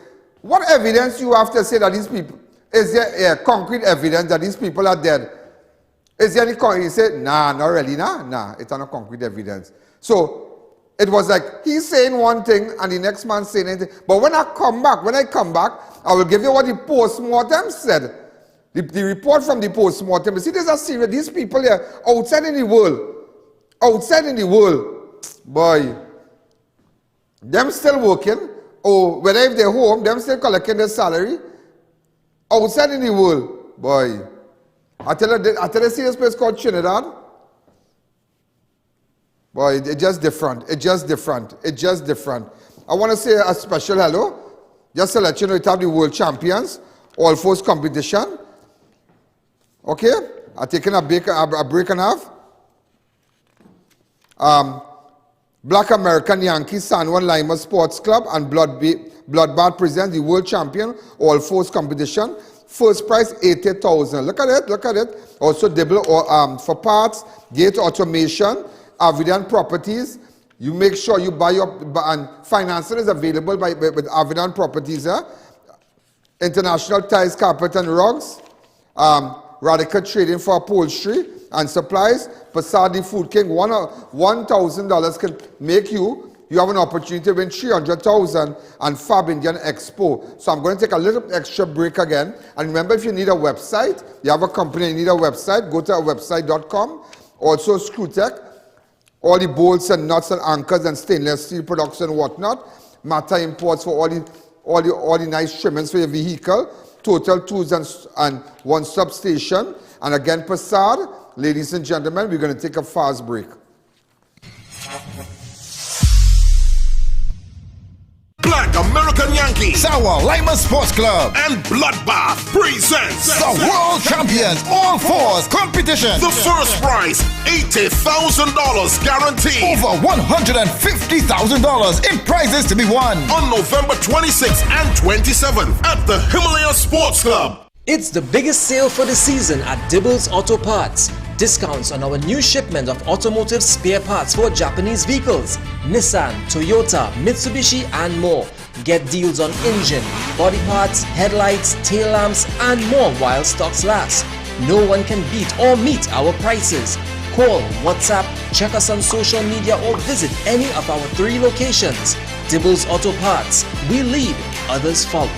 what evidence you have to say that these people, is there concrete evidence that these people are dead? Is there any concrete? He said, nah, not really, nah, it's not concrete evidence. So it was like he's saying one thing and the next man saying anything. But when I come back, I will give you what the post-mortem said. The report from the post-mortem. You see, there's a serious, these people here outside in the world, boy, them still working, or whether if they're home, them still collecting their salary. Outside in the world, boy. I tell you, see this place called Trinidad? Boy, it's just different. I want to say a special hello. Just to let you know, it have the world champions, all force competition. Okay? I'm taking a break and a half. Black American Yankees San Juan Lima Sports Club and Bloodbath presents the World Champion All Fours competition. First prize, $80,000. Look at it, look at it. Also, double for parts, gate automation, Avidan Properties. You make sure you buy your, and financing is available with Avidan Properties. International Tiles, Carpet and Rugs. Radical Trading for Upholstery and Supplies. Passad the Food King, $1,000 can make you have an opportunity to win $300,000 and Fab Indian Expo. So I'm going to take a little extra break again. And remember, if you need a website, you have a company, you need a website, go to our website.com. Also Screwtech, all the bolts and nuts and anchors and stainless steel products and whatnot. Mata Imports for all the nice trimmings for your vehicle. Total Tools and one substation. And again, Passad, ladies and gentlemen, we're going to take a fast break. Black American Yankees, San Juan Lima Sports Club, and Bloodbath presents the World Champions All Fours competition. The first prize, $80,000 guaranteed. Over $150,000 in prizes to be won on November 26th and 27th at the Himalaya Sports Club. It's the biggest sale for the season at Dibbles Auto Parts. Discounts on our new shipment of automotive spare parts for Japanese vehicles, Nissan, Toyota, Mitsubishi and more. Get deals on engine, body parts, headlights, tail lamps and more while stocks last. No one can beat or meet our prices. Call, WhatsApp, check us on social media or visit any of our 3 locations. Dibbles Auto Parts. We lead, others follow.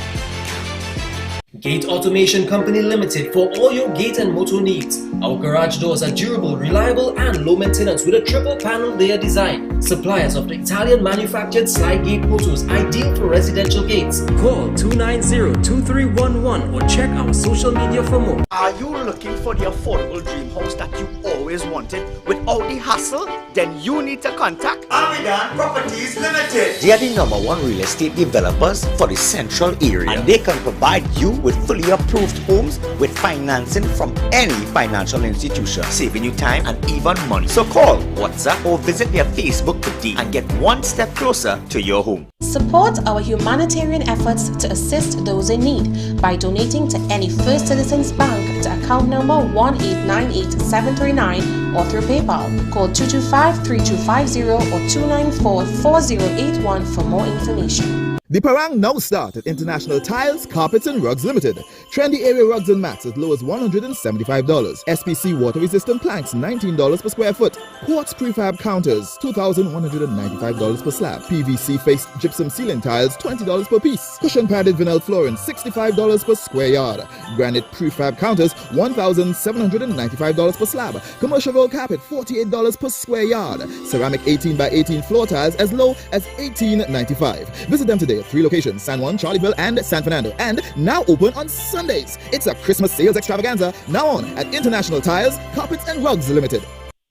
Gate Automation Company Limited for all your gate and motor needs. Our garage doors are durable, reliable and low maintenance with a triple panel layer design. Suppliers of the Italian manufactured slide gate motors ideal for residential gates. Call 290-2311 or check our social media for more. Are you looking for the affordable dream house that you always wanted without the hassle? Then you need to contact Avidan Properties Limited. They are the #1 real estate developers for the central area, and they can provide you with fully approved homes with financing from any financial institution, saving you time and even money. So call, WhatsApp or visit their Facebook today and get one step closer to your home. Support our humanitarian efforts to assist those in need by donating to any First Citizens Bank to account number 1898739 or through PayPal. Call 225-3250 or 294-4081 for more information. The Parang now start at International Tiles, Carpets and Rugs Limited. Trendy area rugs and mats as low as $175. SPC water-resistant planks, $19 per square foot. Quartz prefab counters, $2,195 per slab. PVC-faced gypsum ceiling tiles, $20 per piece. Cushion-padded vinyl flooring, $65 per square yard. Granite prefab counters, $1,795 per slab. Commercial roll carpet, $48 per square yard. Ceramic 18 by 18 floor tiles as low as $18.95. Visit them today at 3 locations, San Juan, Charleville, and San Fernando, and now open on Sundays. It's a Christmas sales extravaganza, now on at International Tiles, Carpets and Rugs Limited.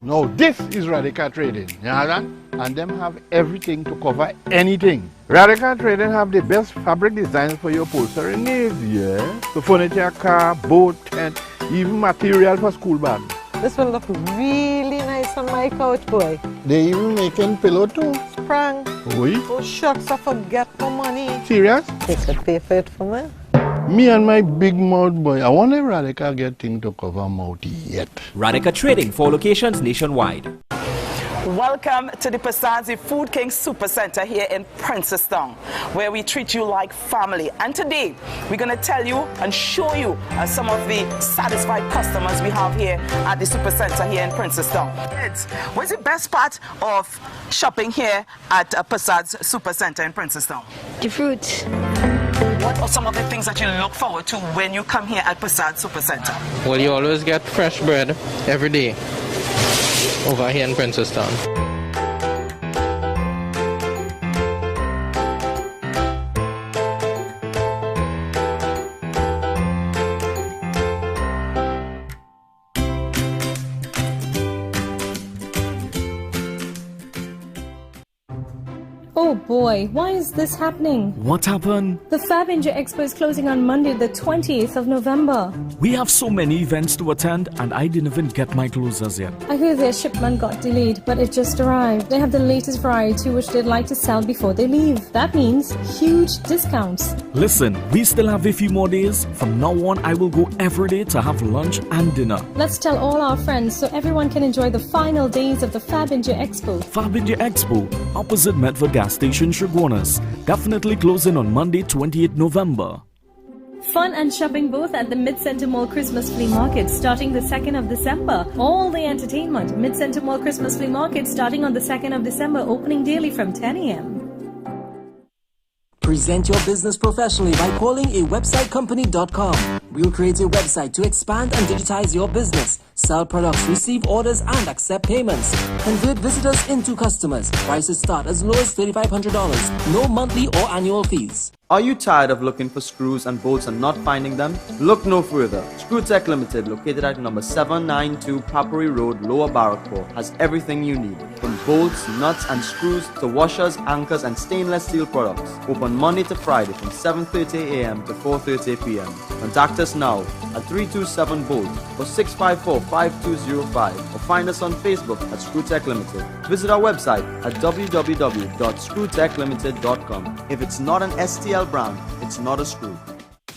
Now this is Radical Trading, you know that? And them have everything to cover anything. Radical Trading have the best fabric designs for your upholstery needs, yeah? So furniture, car, boat, tent, even material for school bags. This will look really nice on my couch, boy. They even making pillow too. Sprang. Oui? Oh shucks, I forget my money. Serious? They could pay for it for me. Me and my big mouth boy, I wonder if Radical get thing to cover mouth yet. Radical Trading, 4 locations nationwide. Welcome to the Passad Food King Super Center here in Princestown, where we treat you like family. And today, we're going to tell you and show you some of the satisfied customers we have here at the Super Center here in Princestown. What's the best part of shopping here at Passad's Super Center in Princestown? The fruits. What are some of the things that you look forward to when you come here at Passad Super Center? Well, you always get fresh bread every day over here in Princestown. Oh boy, why is this happening? What happened? The Fab India Expo is closing on Monday, the 28th of November. We have so many events to attend and I didn't even get my clothes as yet. I hear their shipment got delayed, but it just arrived. They have the latest variety which they'd like to sell before they leave. That means huge discounts. Listen, we still have a few more days. From now on, I will go every day to have lunch and dinner. Let's tell all our friends so everyone can enjoy the final days of the Fab India Expo. Fab India Expo, opposite Medford Gas Station, Shogunas. Definitely closing on Monday, 28th November. Fun and shopping both at the Mid-Center Mall Christmas Flea Market starting the 2nd of December. All the entertainment. Mid-Center Mall Christmas Flea Market starting on the 2nd of December, opening daily from 10 a.m. Present your business professionally by calling a websitecompany.com. We'll create a website to expand and digitize your business, sell products, receive orders, and accept payments. Convert visitors into customers. Prices start as low as $3,500. No monthly or annual fees. Are you tired of looking for screws and bolts and not finding them? Look no further. ScrewTech Limited, located at number 792 Papuri Road, Lower Barrackpore, has everything you need. From bolts, nuts and screws to washers, anchors and stainless steel products. Open Monday to Friday from 7:30 a.m. to 4:30 p.m. Contact us now at 327-BOLT or 654-5205 or find us on Facebook at ScrewTech Limited. Visit our website at www.screwtechlimited.com. If it's not an STL brand, it's not a screw.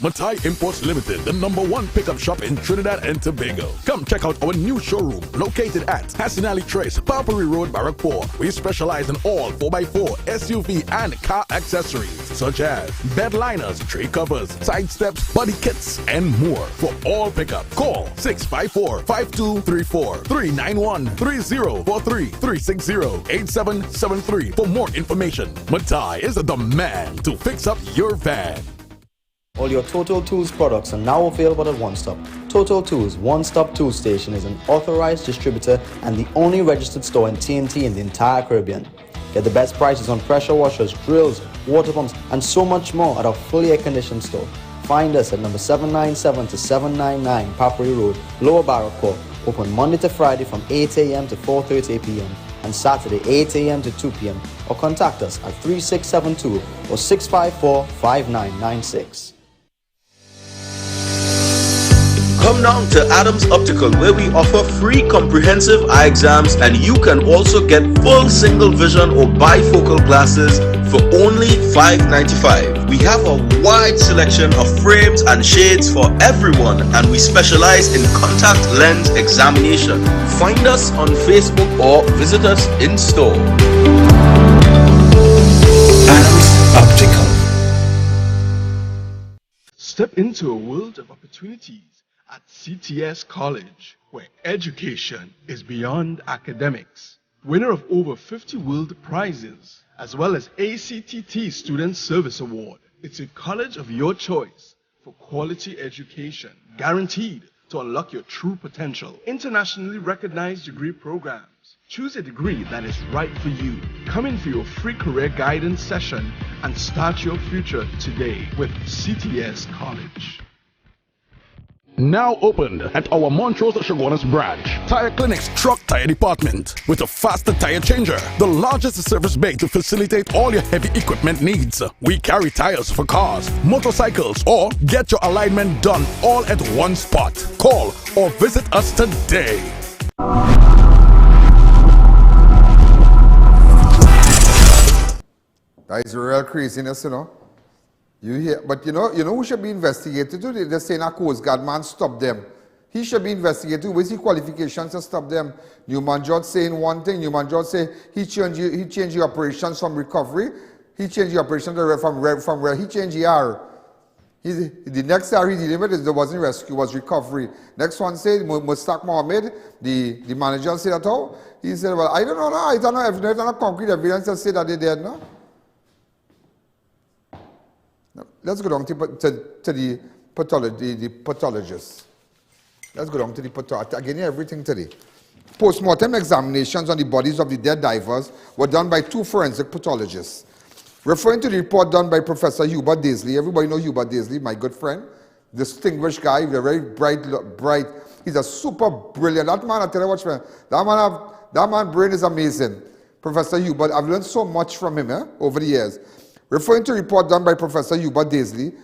Matai Imports Limited, the #1 pickup shop in Trinidad and Tobago. Come check out our new showroom located at Hassan Ali Trace, Papuri Road, Barrackpore. We specialize in all 4x4, SUV and car accessories such as bed liners, tray covers, side steps, body kits, and more. For all pickup, call 654-5234, 391-3043, 360-8773 for more information. Matai is the man to fix up your van. All your Total Tools products are now available at One Stop. Total Tools One-Stop Tool Station is an authorized distributor and the only registered store in TNT in the entire Caribbean. Get the best prices on pressure washers, drills, water pumps, and so much more at our fully air-conditioned store. Find us at number 797 to 799 Papuri Road, Lower Barrackpore. Open Monday to Friday from 8 a.m. to 4:30 p.m. and Saturday 8 a.m. to 2 p.m. or contact us at 3672 or 654-5996. Come down to Adams Optical, where we offer free comprehensive eye exams, and you can also get full single vision or bifocal glasses for only $5.95. We have a wide selection of frames and shades for everyone, and we specialize in contact lens examination. Find us on Facebook or visit us in store. Adams Optical. Step into a world of opportunities at CTS College, where education is beyond academics. Winner of over 50 world prizes, as well as ACTT Student Service Award. It's a college of your choice for quality education, guaranteed to unlock your true potential. Internationally recognized degree programs. Choose a degree that is right for you. Come in for your free career guidance session and start your future today with CTS College. Now opened at our Montrose Shogunas branch. Tire Clinic's truck tire department with a faster tire changer, the largest service bay to facilitate all your heavy equipment needs. We carry tires for cars, motorcycles, or get your alignment done all at one spot. Call or visit us today. That is real craziness, you know. You hear, but you know who should be investigated too? They're saying a Coast Guard man stop them. He should be investigated. Where's his qualifications to stop them? Newman George saying one thing. Newman George say he changed the operations from recovery. He changed the operations from where he changed the R. The next R he dealing with wasn't rescue, was recovery. Next one said Mustaq Mohammed, the manager said that how? He said, well, I don't know now. I don't know. There's no concrete evidence to say that they did no. Let's go down to the pathologist. Let's go down to the pathologist. Again, everything today. Post-mortem examinations on the bodies of the dead divers were done by 2 forensic pathologists. Referring to the report done by Professor Hubert Daisley, everybody knows Hubert Daisley, my good friend, distinguished guy, very bright. He's a super brilliant. That man, I tell you what, that man brain is amazing. Professor Hubert. I've learned so much from him over the years. Referring to a report done by Professor Hubert Daisley,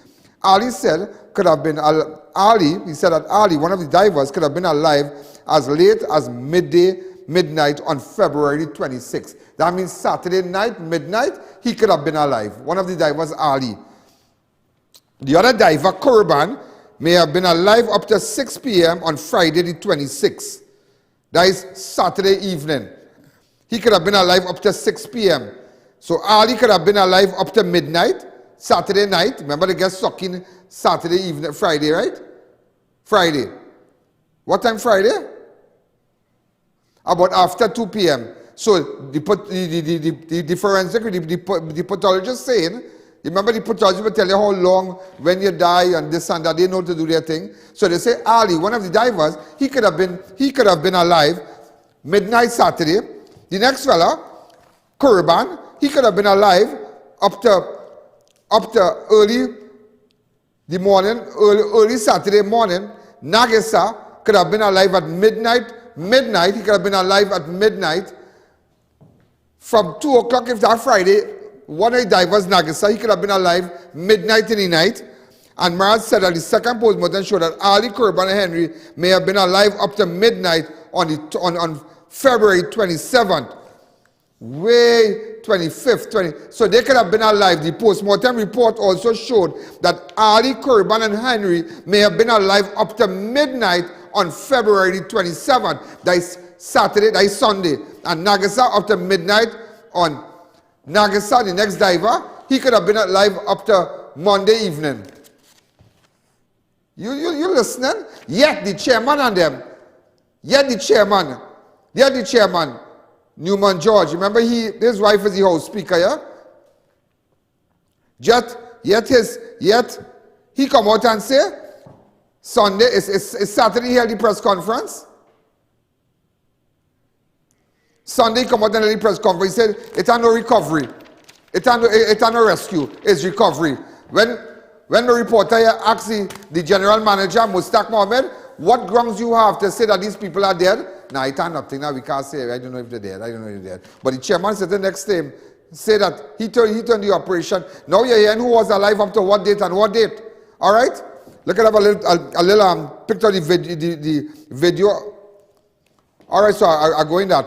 Ali said he said that Ali, one of the divers, could have been alive as late as midnight on February 26th. That means Saturday night, midnight, he could have been alive. One of the divers, Ali. The other diver, Kurban, may have been alive up to 6 p.m. on Friday the 26th. That is Saturday evening. He could have been alive up to 6 p.m. So Ali could have been alive up to midnight, Saturday night. Remember they get sucking Saturday evening, Friday, right? Friday. What time Friday? About after 2 p.m. So the forensic, the pathologist saying, remember the pathologist will tell you how long, when you die and this and that, they know to do their thing. So they say Ali, one of the divers, he could have been alive midnight Saturday. The next fella, Kurban, he could have been alive up to early the morning, early Saturday morning. Nagisa could have been alive at midnight. He could have been alive at midnight. From 2 o'clock, if that Friday, one of the divers, Nagisa, he could have been alive midnight in the night. And Maharaj said that the second postmortem showed that Ali, Kurban, and Henry may have been alive up to midnight on February 27th. Way 25th, so they could have been alive. The postmortem report also showed that Ali, Kurban, and Henry may have been alive up to midnight on February 27th. That is Saturday, that is Sunday. And Nagasa up to midnight on Nagasa, the next diver, he could have been alive up to Monday evening. You listening? Yet the chairman, Newman George, remember his wife is the House Speaker, yeah? Yet he come out and say, Sunday, is Saturday he held the press conference? Sunday he come out and held the press conference, he said, it's no recovery, it's no rescue, it's recovery. When the reporter asked the general manager, Mustaq Mohammed, what grounds you have to say that these people are dead? Nah, it ain't nothing. Now we can't say. I don't know if they're dead. But the chairman said the next time, say that he turned the operation. Now you're hearing who was alive up to what date and what date. All right? Look at a little picture of the video. All right, so I go in that.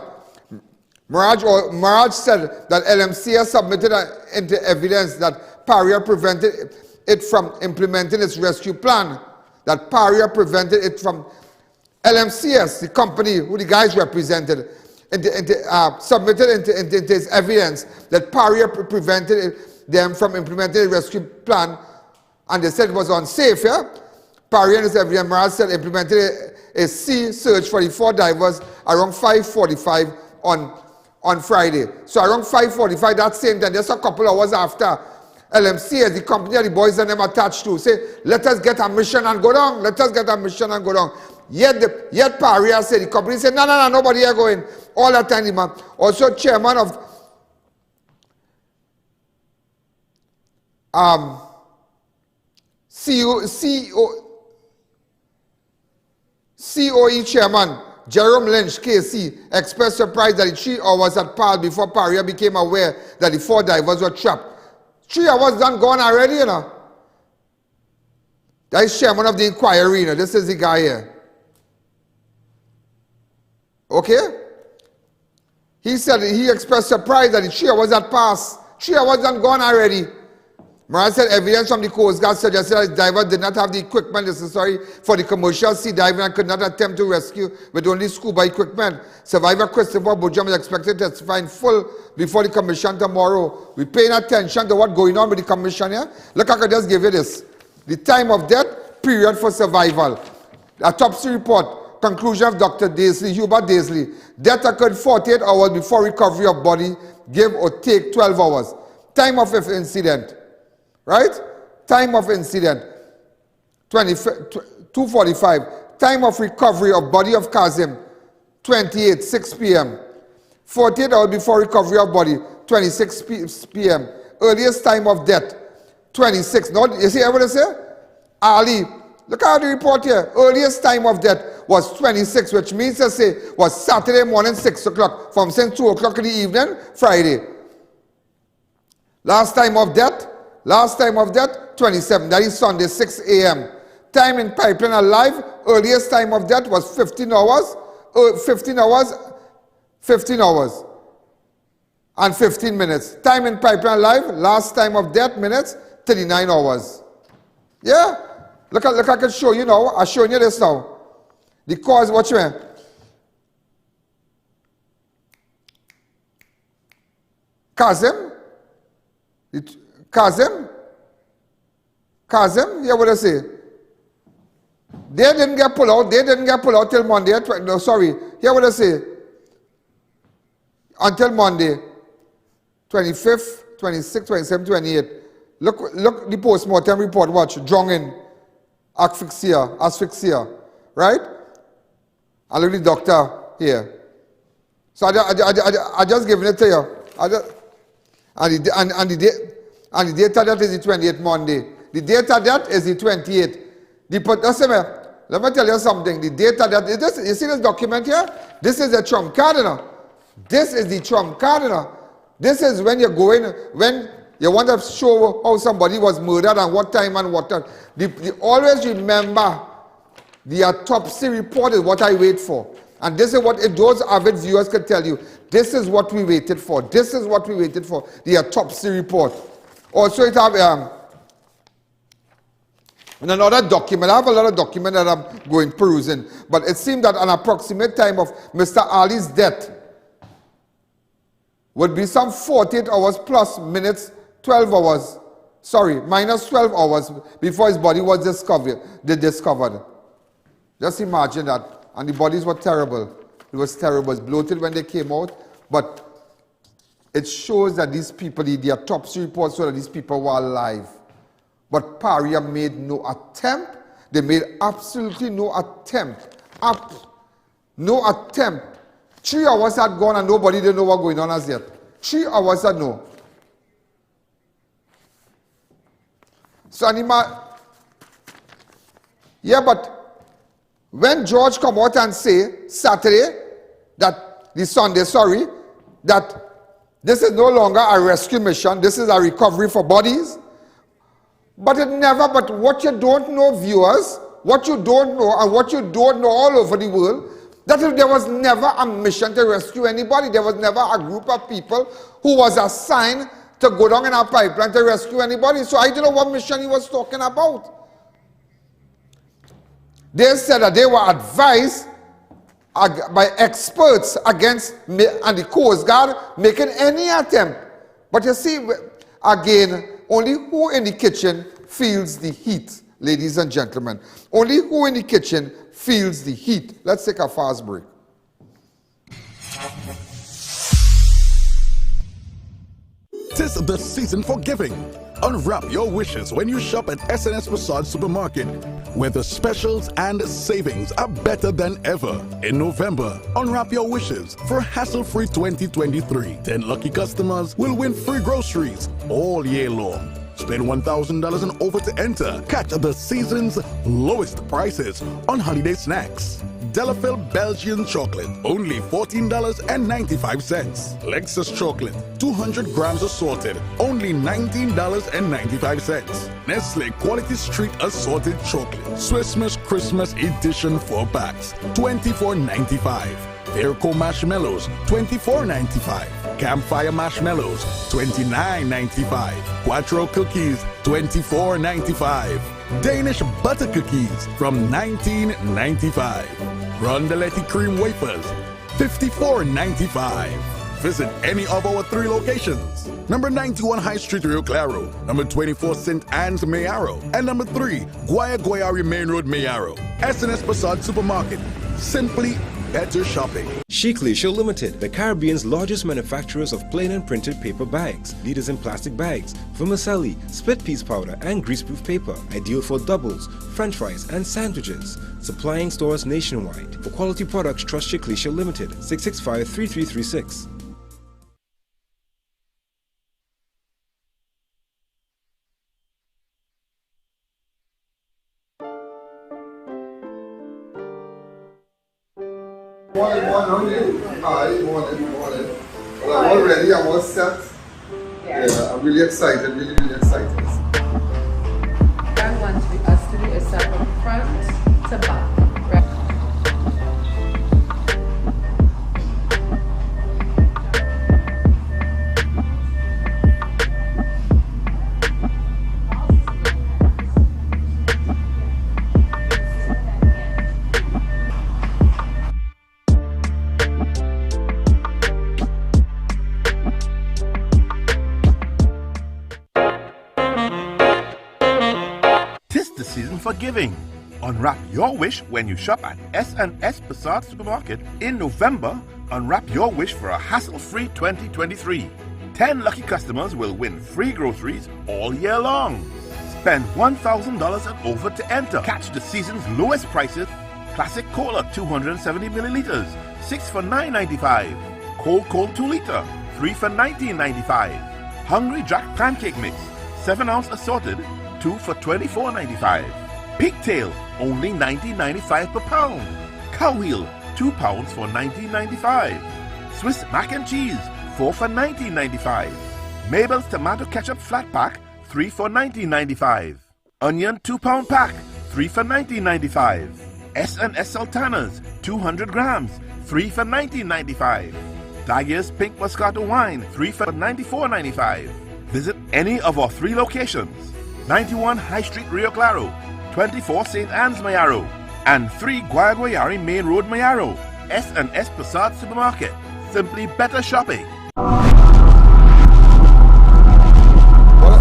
Maharaj said that LMCS submitted into evidence that Paria prevented it from implementing its rescue plan. That Paria prevented it from LMCS, the company who the guys represented, submitted into its evidence that Paria prevented them from implementing a rescue plan, and they said it was unsafe, yeah? Paria in his evidence, Maharaj said, implemented a sea search for the 4 divers around 5:45 on Friday. So around 5:45 that same time, just a couple hours after, LMCS, the company that the boys and them attached to, say, let us get a mission and go down. Yet Paria said, the company said, no, nobody here going. All that time, the man. Also, chairman of COE chairman, Jerome Lynch, KC, expressed surprise that the 3 hours had passed before Paria became aware that the 4 divers were trapped. 3 hours done gone already, you know. That is chairman of the inquiry, you know. This is the guy here. Okay? He said he expressed surprise that the 3 hours had passed. 3 hours done gone already. Maharaj said evidence from the Coast Guard suggested that the diver did not have the equipment necessary for the commercial sea diving and could not attempt to rescue with only scuba equipment. Survivor Christopher Bujam is expected to testify in full before the commission tomorrow. We're paying attention to what's going on with the commission here. Look, I could just give you this. The time of death, period for survival. Autopsy report, conclusion of Dr. Daisley, Hubert Daisley. Death occurred 48 hours before recovery of body, give or take 12 hours. Time of incident. Right? Time of incident, 2:45. Time of recovery of body of Kazim, 28, 6 p.m. 48 hours before recovery of body, 26 p.m. Earliest time of death, 26. Now, you see what I say? Ali, look at the report here. Earliest time of death, was 26, which means to say was Saturday morning 6 o'clock, from since 2 o'clock in the evening, Friday. Last time of death, 27. That is Sunday, 6 a.m. Time in pipeline alive, earliest time of death was 15 hours and 15 minutes. Time in pipeline alive, last time of death minutes, 39 hours. Yeah? Look, I can show you now. I'm showing you this now. The cause, watch me. Kazim, hear what I say? They didn't get pulled out till Monday. No, sorry. Hear what I say? Until Monday. 25th, 26th, 27th, 28th. Look the post-mortem report, watch. Drowning, asphyxia, right? And look the doctor here. So I just giving it to you. And the data that is the 28th Monday. The data that is the 28th. Let me tell you something. The data that you see this document here? This is the trump card. This is the trump card. This is when you're going, when you want to show how somebody was murdered and what time and what time. Always remember the autopsy report is what I wait for. And this is what those avid viewers can tell you. This is what we waited for. This is what we waited for. The autopsy report. Also it have another document. I have a lot of documents that I'm going perusing. But it seemed that an approximate time of Mr. Ali's death would be some 48 hours plus minutes, 12 hours. Sorry, minus 12 hours before his body was discovered. Just imagine that. And the bodies were terrible. It was terrible. It was bloated when they came out. But it shows that these people, the autopsy report showed that these people were alive. But Paria made no attempt. They made absolutely no attempt. No attempt. 3 hours had gone and nobody didn't know what was going on as yet. 3 hours had no. So yeah, but when George come out and say Saturday, that this is no longer a rescue mission, this is a recovery for bodies. But what you don't know, viewers, what you don't know and what you don't know all over the world, that there was never a mission to rescue anybody. There was never a group of people who was assigned to go down in a pipeline to rescue anybody. So I don't know what mission he was talking about. They said that they were advised by experts against and the Coast Guard making any attempt. But you see, again, only who in the kitchen feels the heat, ladies and gentlemen. Only who in the kitchen feels the heat. Let's take a fast break. Tis the season for giving. Unwrap your wishes when you shop at SNS Facade Supermarket, where the specials and savings are better than ever. In November, unwrap your wishes for hassle-free 2023. 10 lucky customers will win free groceries all year long. Spend $1,000 and over to enter. Catch the season's lowest prices on holiday snacks. Delafil Belgian chocolate, only $14.95. Lexus chocolate, 200 grams assorted, only $19.95. Nestle Quality Street Assorted Chocolate, Swiss Miss Christmas Edition 4 packs, $24.95. Fairco Marshmallows, $24.95. Campfire Marshmallows, $29.95. Quattro Cookies, $24.95. Danish Butter Cookies from $19.95. Rondelletti Cream Wafers, $54.95. Visit any of our 3 locations. Number 91 High Street, Rio Claro. Number 24 St. Anne's, Mayaro. And number 3, Guayari Main Road, Mayaro. SNS Facade Supermarket. Simply better shopping. Shiklisha Limited, the Caribbean's largest manufacturers of plain and printed paper bags, leaders in plastic bags, vermicelli, split piece powder, and greaseproof paper, ideal for doubles, french fries, and sandwiches. Supplying stores nationwide. For quality products, trust Shiklisha Limited, 665-3336. morning. How are you? Hi, morning. Well, I'm all ready. I'm all set. Yeah, I'm really excited. Really excited. I want us to do a set from front to back. Season for giving. Unwrap your wish when you shop at S&S Passat Supermarket in November. Unwrap your wish for a hassle-free 2023. 10 lucky customers will win free groceries all year long. Spend $1,000 and over to enter. Catch the season's lowest prices. Classic Cola 270 milliliters, 6 for $9.95. Cold 2 liter, 3 for $19.95. Hungry Jack pancake mix, 7-ounce assorted, 2 for $24.95. Pigtail, only $19.95 per pound. Cow heel, 2 pounds for $19.95. Swiss mac and cheese, 4 for $19.95. Mabel's tomato ketchup flat pack, 3 for $19.95. Onion 2-pound pack, 3 for $19.95. S&S sultanas, 200 grams, 3 for $19.95. Dyer's pink Moscato wine, 3 for $94.95. Visit any of our 3 locations. 91 High Street, Rio Claro, 24 St. Anne's, Mayaro, and 3 Guayaguayari Main Road, Mayaro. S&S Passat Supermarket. Simply better shopping. Well,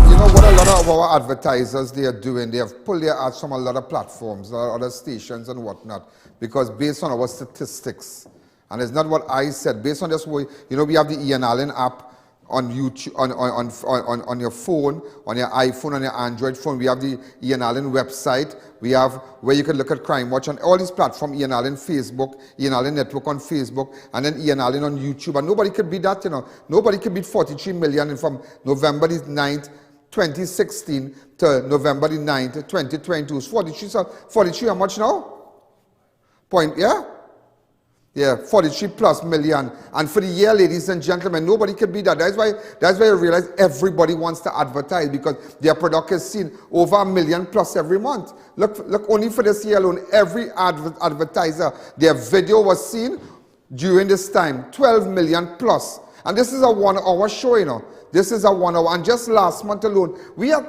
you know what a lot of our advertisers, they are doing, they have pulled their ads from a lot of platforms, other stations and whatnot, because based on our statistics, and it's not what I said, based on this way, you know, we have the Alleyne app, on YouTube, on your phone, on your iPhone, on your Android phone. We have the Alleyne website. We have where you can look at Crime Watch on all these platforms, Alleyne Facebook, Alleyne Network on Facebook, and then Alleyne on YouTube. And nobody could beat that, you know. Nobody could beat 43 million from November the 9th, 2016 to November the 9th, 2022. 43 how much now? Yeah, 43 plus million. And for the year, ladies and gentlemen, nobody can beat that. That's why I realize everybody wants to advertise, because their product is seen over 1 million plus every month. Look only for this year alone, every advertiser, their video was seen during this time, 12 million plus. And this is a 1-hour show, you know. This is a 1 hour. And just last month alone, we are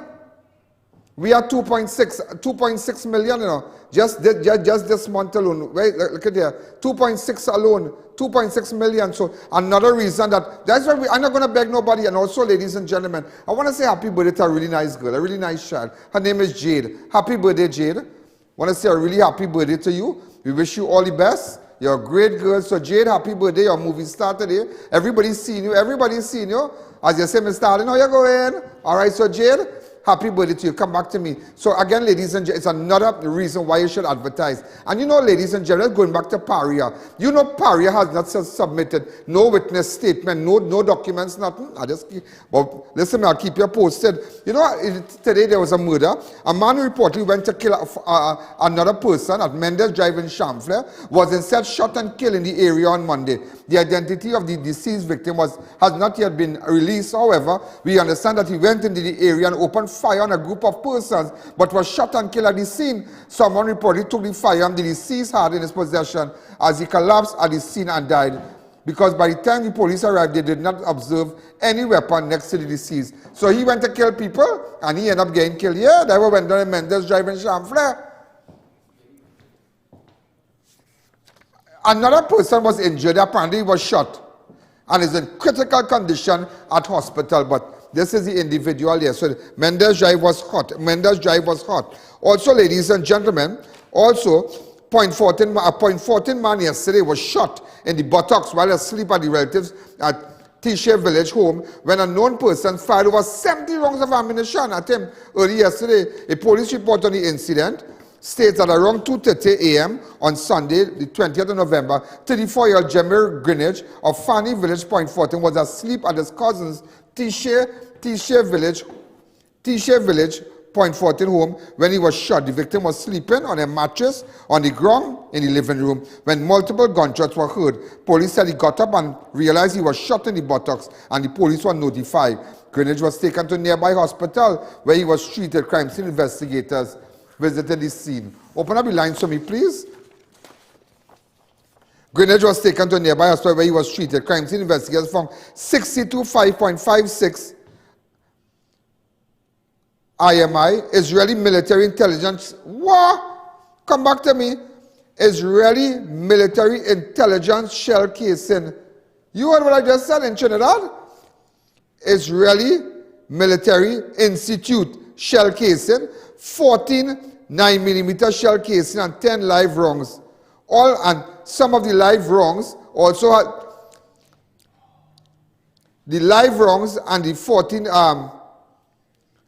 2.6 million, you know, just this month alone. Wait, look at there, 2.6 alone, 2.6 million. So another reason that's why I'm not going to beg nobody. And also, ladies and gentlemen, I want to say happy birthday to a really nice girl, a really nice child. Her name is Jade. Happy birthday, Jade. I want to say a really happy birthday to you. We wish you all the best. You're a great girl. So Jade, happy birthday. Your movie star today. Everybody's seen you. Everybody's seen you. As you say, Mr. Alleyne, how you going? All right, so Jade, happy birthday to you. Come back to me. So again, ladies and gentlemen, it's another reason why you should advertise. And you know, ladies and gentlemen, going back to Paria. You know, Paria has not submitted no witness statement, no documents, nothing. Well, listen, I'll keep you posted. You know, today there was a murder. A man reportedly went to kill another person at Mendes Drive in Chamflair, was instead shot and killed in the area on Monday. The identity of the deceased victim has not yet been released. However, we understand that he went into the area and opened fire on a group of persons, but was shot and killed at the scene. Someone reportedly took the firearm the deceased had in his possession as he collapsed at the scene and died, because by the time the police arrived, they did not observe any weapon next to the deceased. So he went to kill people, and he ended up getting killed. Yeah, that went down in Mendes Drive in Chamflair. Another person was injured. Apparently he was shot and is in critical condition at hospital, but this is the individual here. So Mendes Drive was hot. Mendes Drive was hot. Also, ladies and gentlemen, also, Point 14 man yesterday was shot in the buttocks while asleep at the relatives at Tisha Village home when a known person fired over 70 rounds of ammunition at him early yesterday. A police report on the incident states that around 2:30 a.m. on Sunday, the 20th of November, 34-year-old Jamir Greenwich of Fanny Village, Point 14, was asleep at his cousin's Tisha Village Point 14 home when he was shot. The victim was sleeping on a mattress on the ground in the living room when multiple gunshots were heard. Police said he got up and realized he was shot in the buttocks, and the police were notified. Greenidge was taken to a nearby hospital where he was treated. Crime scene investigators visited the scene. Open up the lines for me, please. Greenidge was taken to a nearby hospital where he was treated. Crime scene investigators found 625.56 IMI, Israeli military intelligence. What? Come back to me. Israeli military intelligence shell casing. You heard what I just said in Trinidad? Israeli Military Institute shell casing, 14 9mm shell casing, and 10 live rounds. And some of the live rounds also had the live rounds and the 14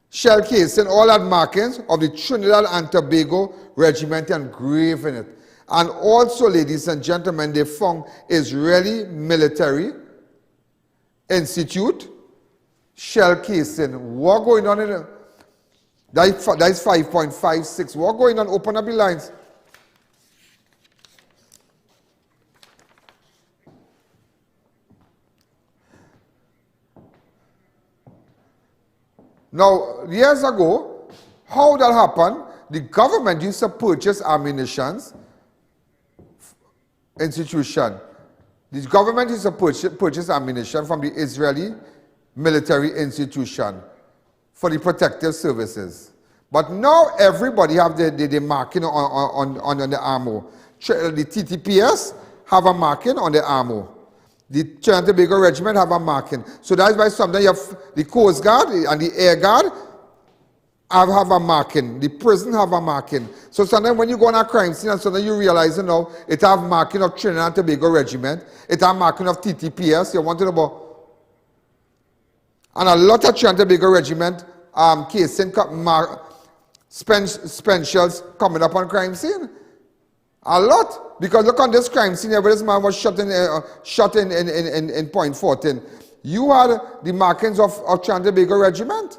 shell casing all had markings of the Trinidad and Tobago Regiment engraved in it. And also, ladies and gentlemen, they found Israeli Military Institute shell casing. What going on in it? That is 5.56. What going on? Open up the lines. Now, years ago, how that happened, the government used to purchase ammunitions institution. The government used to purchase ammunition from the Israeli military institution for the protective services. But now everybody have the marking on the ammo. The TTPS have a marking on the ammo. The Trinidad and Tobago Regiment have a marking. So that's why sometimes you have the Coast Guard and the Air Guard have a marking. The prison have a marking. So sometimes when you go on a crime scene and sometimes you realize, it have marking of Trinidad and Tobago Regiment, it have marking of TTPS, you want to know about. And a lot of Trinidad and Tobago Regiment casing spent shells coming up on crime scene. A lot. Because look on this crime scene here where this man was shot in Point 14. You had the markings of Trinidad and Tobago Regiment.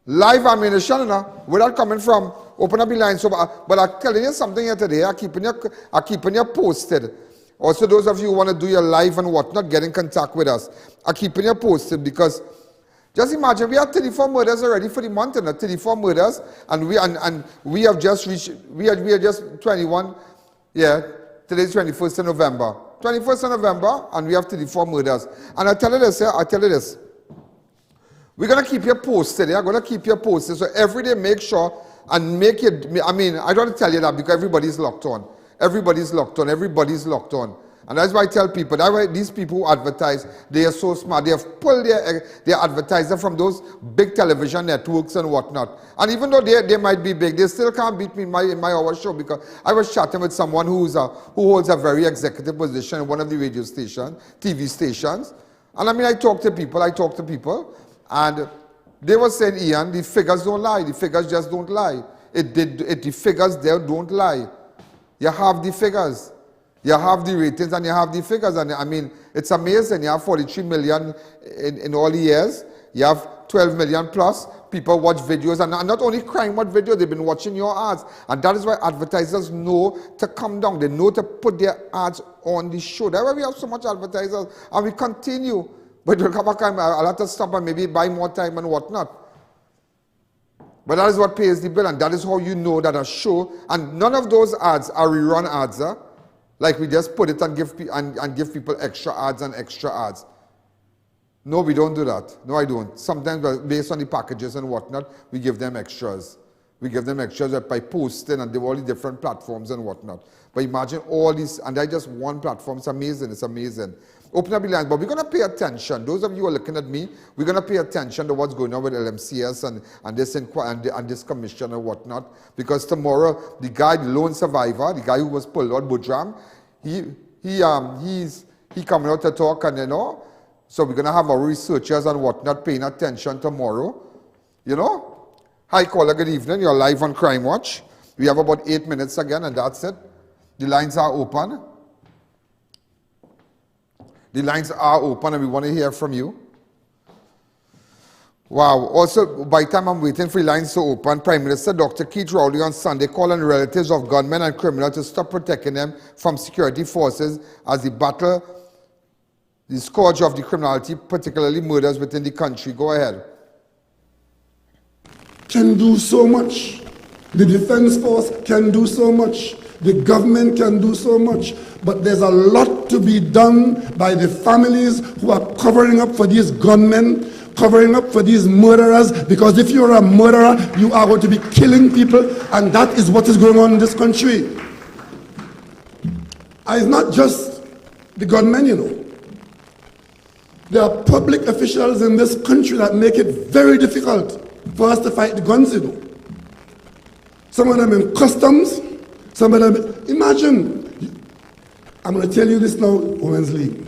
Live ammunition, where that coming from? Open up the line. So, but I'm telling you something here today. I'm keeping you posted. Also, those of you who want to do your live and whatnot, get in contact with us. I'm keeping you posted because just imagine we have 34 murders already for the month, 34 murders, and we have just reached. We are just 21. Yeah, today's 21st of November. 21st of November, and we have 34 murders. And I tell you this. We're going to keep you posted. I'm going to keep you posted. So every day make sure and make it, I don't want to tell you that because everybody's locked on. Everybody's locked on. And that's why I tell people, that's why these people who advertise, they are so smart. They have pulled their advertiser from those big television networks and whatnot. And even though they might be big, they still can't beat me in my hour show because I was chatting with someone who holds a very executive position in one of the radio stations, TV stations. And I talk to people, and they were saying, Ian, the figures don't lie. The figures just don't lie. The figures there don't lie. You have the figures. You have the ratings and you have the figures. And it's amazing. You have 43 million in all the years. You have 12 million plus people watch videos. And not only crime watch videos, they've been watching your ads. And that is why advertisers know to come down. They know to put their ads on the show. That's why we have so much advertisers. And we continue. But we'll come back, I'll have to stop and maybe buy more time and whatnot. But that is what pays the bill, and that is how you know that a show, and none of those ads are rerun ads, like we just put it and give people extra ads and extra ads. No, we don't do that. No, I don't. Sometimes based on the packages and whatnot, we give them extras. We give them extras by posting and all the different platforms and whatnot. But imagine all these, and that's just one platform. It's amazing. It's amazing. Open up the lines, but we're going to pay attention. Those of you who are looking at me, we're going to pay attention to what's going on with LMCS and this inquiry and this commission and whatnot. Because tomorrow, the lone survivor, the guy who was pulled out, Budram, he's coming out to talk, and so we're going to have our researchers and whatnot paying attention tomorrow. Hi, caller, good evening. You're live on Crime Watch. We have about 8 minutes again, and that's it. The lines are open. The lines are open and we want to hear from you. Wow. Also, by the time I'm waiting for the lines to open, Prime Minister Dr. Keith Rowley on Sunday called on relatives of gunmen and criminals to stop protecting them from security forces as they battle the scourge of the criminality, particularly murders within the country. Go ahead. Can do so much. The Defense Force can do so much. The government can do so much. But there's a lot to be done by the families who are covering up for these gunmen, covering up for these murderers, because if you're a murderer, you are going to be killing people, and that is what is going on in this country. And it's not just the gunmen, you know. There are public officials in this country that make it very difficult for us to fight the guns, you know. Some of them in customs, some of them, imagine, I'm going to tell you this now, Women's League.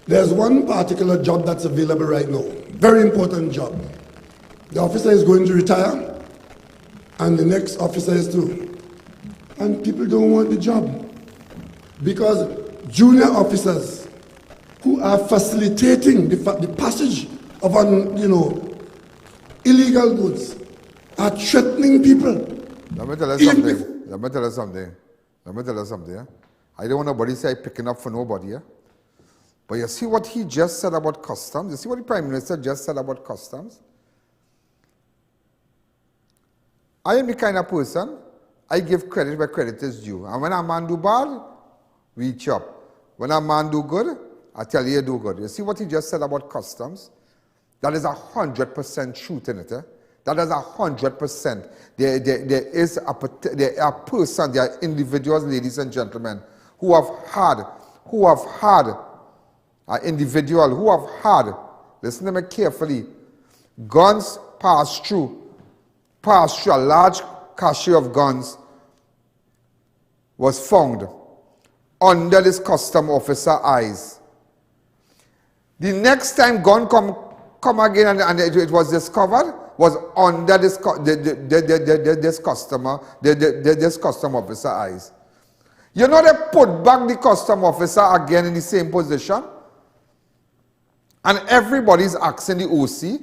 There's one particular job that's available right now, very important job. The officer is going to retire, and the next officer is too. And people don't want the job, because junior officers who are facilitating the passage of illegal goods are threatening people. Let me tell you something. Let me tell you something. Yeah? I don't want nobody say picking up for nobody. Yeah? But you see what he just said about customs? You see what the Prime Minister just said about customs? I am the kind of person, I give credit where credit is due. And when a man do bad, we chop. When a man do good, I tell you do good. You see what he just said about customs? That is 100% truth in it. Eh? That is 100%. There are persons, there are individuals, ladies and gentlemen, who have had an individual who have had, listen to me carefully, guns passed through a large cache of guns was found under this custom officer eyes. The next time gun come again and it was discovered was under this custom officer eyes. You know they put back the custom officer again in the same position? And everybody's asking the OC,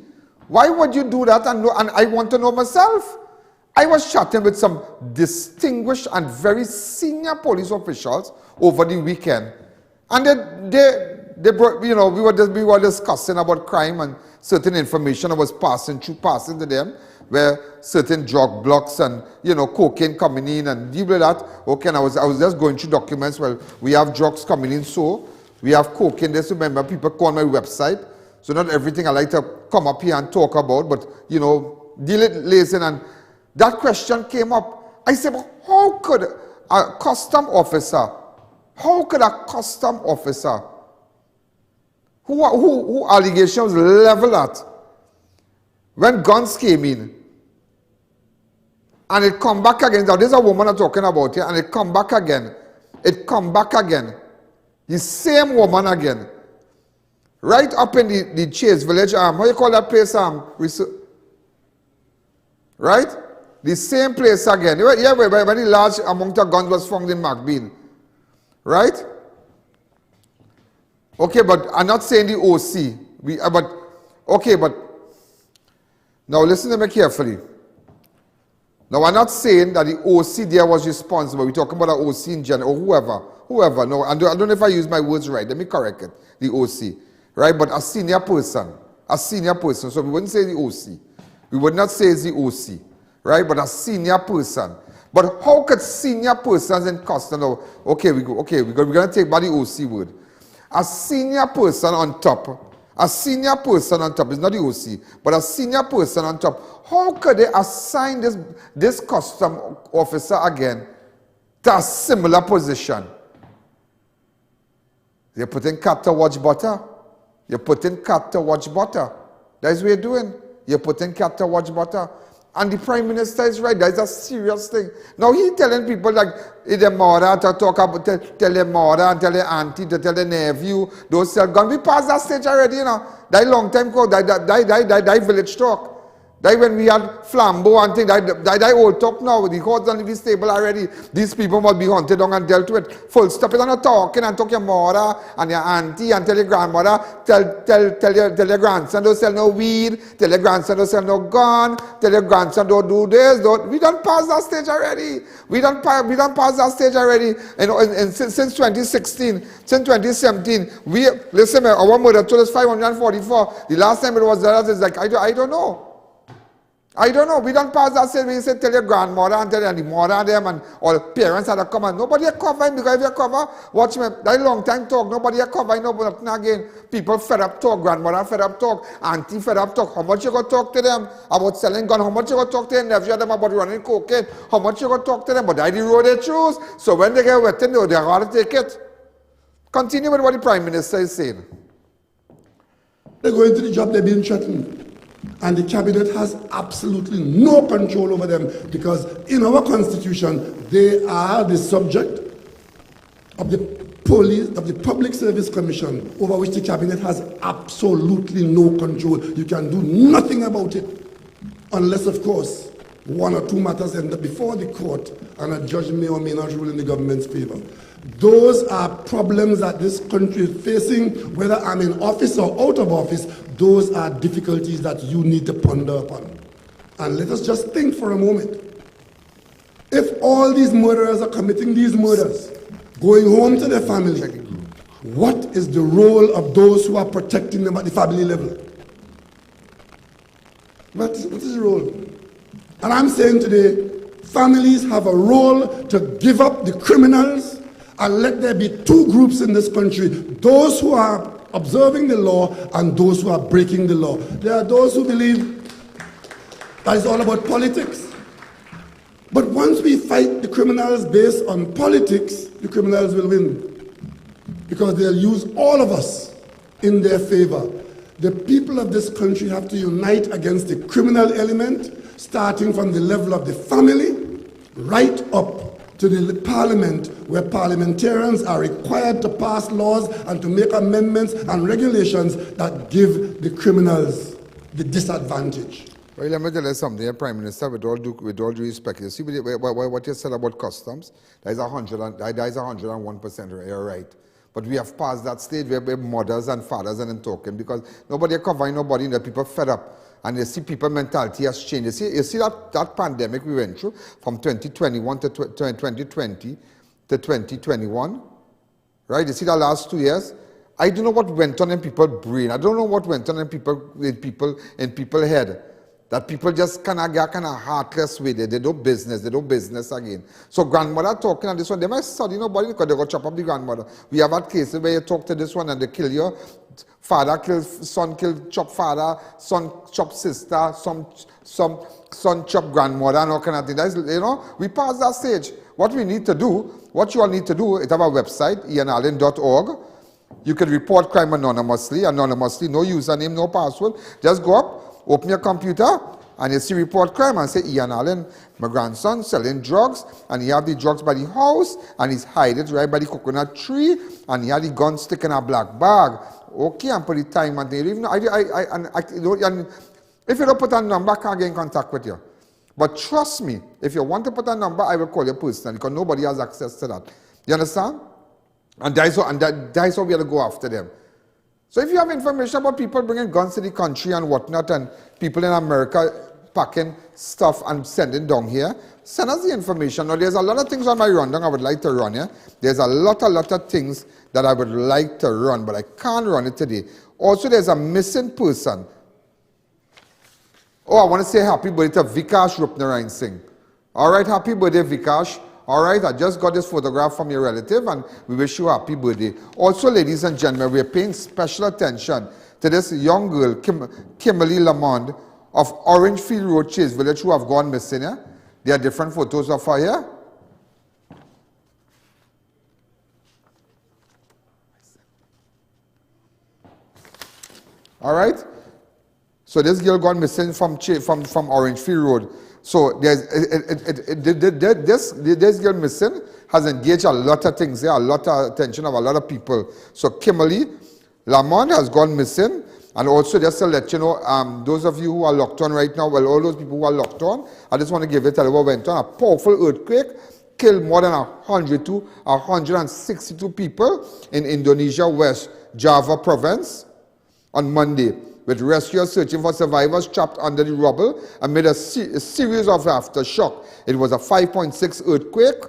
why would you do that? And I want to know myself. I was chatting with some distinguished and very senior police officials over the weekend. And they brought, we were discussing about crime and certain information that was passing to them, where certain drug blocks and, cocaine coming in and deal with that. Okay, and I was just going through documents. Well, we have drugs coming in, so we have cocaine. Just remember, people call my website. So not everything I like to come up here and talk about, but, deal it lazy. And that question came up. I said, well, how could a custom officer who allegations level at when guns came in and it come back again? Now, there's a woman I'm talking about here, and it come back again. The same woman again. Right up in the Chase Village, how you call that place? Right? The same place again. Yeah, where the large amount of guns was found in McBean. Right? Okay, but I'm not saying the OC. But now listen to me carefully. Now, I'm not saying that the OC there was responsible. We're talking about the OC in general, or whoever. No, I don't know if I use my words right. Let me correct it. The OC. Right? But a senior person. So we wouldn't say the OC. We would not say it's the OC. Right? But a senior person. But how could senior persons in custom now? Okay, we're going to take by the OC word. A senior person on top is not the OC, but a senior person on top. How could they assign this custom officer again to a similar position? You're putting cat to watch butter. That's what you're doing. You're putting cat to watch butter. And the Prime Minister is right. That's a serious thing. Now he's telling people like their mother to talk about, tell their mother and tell their auntie to tell their nephew, those sell guns. We passed that stage already, That long time ago, that village talk. That when we had flambeau and things, that old talk now, the courts don't be stable already. These people must be hunted down and dealt with. Full stop. You don't know talking and talk your mother and your auntie and tell your grandmother, tell your grandson don't sell no weed, tell your grandson don't sell no gun, tell your grandson don't do this, we don't pass that stage already. We don't pass that stage already. You know, and since 2016, since 2017, listen, man, our mother told us 544. The last time it was there, it's like, I don't know. I don't know. We don't pass that stage where you say tell your grandmother and tell your mother and them and all parents had to come and nobody cover him, because if you cover, watch me, that long time talk, nobody cover, nothing again. People fed up talk, grandmother fed up talk, auntie fed up talk. How much you go talk to them about selling gun? How much you go talk to them nephew them about running cocaine? How much you go talk to them? But I the road they choose. So when they get wet, they got to take it. Continue with what the Prime Minister is saying. They're going to the job, they're being threatened. And the cabinet has absolutely no control over them, because in our constitution, they are the subject of the police, of the Public Service Commission, over which the cabinet has absolutely no control. You can do nothing about it, unless, of course, one or two matters end up before the court and a judge may or may not rule in the government's favor. Those are problems that this country is facing, whether I'm in office or out of office. Those are difficulties that you need to ponder upon. And let us just think for a moment. If all these murderers are committing these murders, going home to their family, what is the role of those who are protecting them at the family level? What is the role? And I'm saying today, families have a role to give up the criminals and let there be two groups in this country: those who are observing the law and those who are breaking the law. There are those who believe that it's all about politics. But once we fight the criminals based on politics, the criminals will win, because they'll use all of us in their favor. The people of this country have to unite against the criminal element, starting from the level of the family right up to the parliament, where parliamentarians are required to pass laws and to make amendments and regulations that give the criminals the disadvantage. Well, let me tell you something, Prime Minister, with all due respect. You see what you said about customs? That is 101%, you're right. But we have passed that stage where mothers and fathers are talking, because nobody covering nobody, the people fed up. And you see people mentality has changed. You see that pandemic we went through from 2021 to 2020 to 2021, right? You see that last 2 years? I don't know what went on in people's brain. I don't know what went on in people's head. That people just kind of get heartless with it. They do business again. So grandmother talking on this one, they might study nobody because they go chop up the grandmother. We have had cases where you talk to this one and they kill you. Father kills, son kills, chop father, son chop sister, son chop grandmother, and all kind of thing. That's, we passed that stage. What we need to do, what you all need to do, is have a website, ianalleyne.org. You can report crime anonymously, no username, no password. Just go up, open your computer, and you see report crime and say, Ian Alleyne, my grandson, selling drugs, and he have the drugs by the house, and he's hide it right by the coconut tree, and he had the gun stick in a black bag. Okay, and put the time and they even if you don't put a number, I can't get in contact with you. But trust me, if you want to put a number, I will call you personally, because nobody has access to that. You understand? And that's how we have to go after them. So if you have information about people bringing guns to the country and whatnot, and people in America packing stuff and sending down here, send us the information. Now, there's a lot of things on my rundown I would like to run here. There's a lot of things that I would like to run, but I can't run it today. Also, there's a missing person. Oh, I want to say happy birthday to Vikash Rupnarayan Singh. All right, happy birthday, Vikash. All right, I just got this photograph from your relative, and we wish you a happy birthday. Also, ladies and gentlemen, we're paying special attention to this young girl, Kimberly Lamond, of Orangefield Road, Chase Village, who have gone missing here. There are different photos of her here. All right? So this girl gone missing from Orangefield Road. So this girl missing has engaged a lot of things there, a lot of attention of a lot of people. So Kimberly Lamond has gone missing, And also, just to let you know, those of you who are locked on right now, well, all those people who are locked on, I just want to give you a tell you what went on. A powerful earthquake killed more than 100 to 162 people in Indonesia, West Java province on Monday, with rescuers searching for survivors trapped under the rubble amid a series of aftershock. It was a 5.6 earthquake,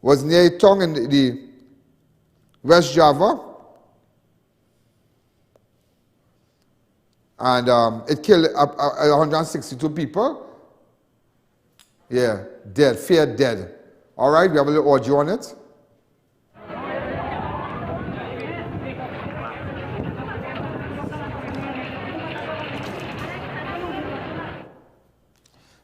was near Tong in the West Java, and it killed 162 people. Yeah, dead, feared dead. All right, we have a little audio on it.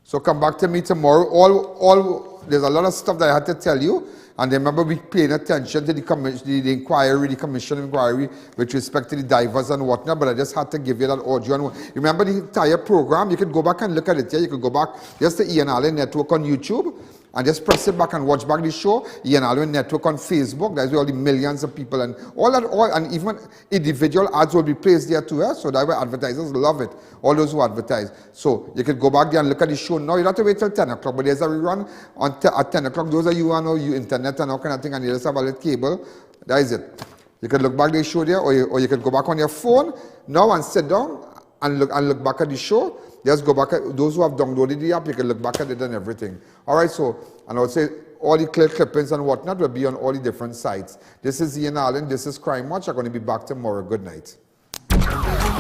So come back to me tomorrow. There's a lot of stuff that I had to tell you. And remember, we paying attention to the Commission of Enquiry with respect to the divers and whatnot, but I just had to give you that audio. And remember the entire program? You can go back and look at it here. You can go back just to Ian Alleyne Network on YouTube and just press it back and watch back the show. Ian Alleyne Network on Facebook. That's where all the millions of people and and even individual ads will be placed there too. So that way advertisers love it. All those who advertise. So you can go back there and look at the show now. You don't have to wait till 10 o'clock, but there's a rerun at 10 o'clock. Those are you who know you internet and all kind of thing, and you just have a little cable. That is it. You can look back at the show there, or you can go back on your phone now and sit down and look back at the show. Just go back at those who have downloaded the app. You can look back at it and everything. All right. So, and I'll say all the clippings and whatnot will be on all the different sites. This is Ian Alleyne. This is Crime Watch. I'm going to be back tomorrow. Good night.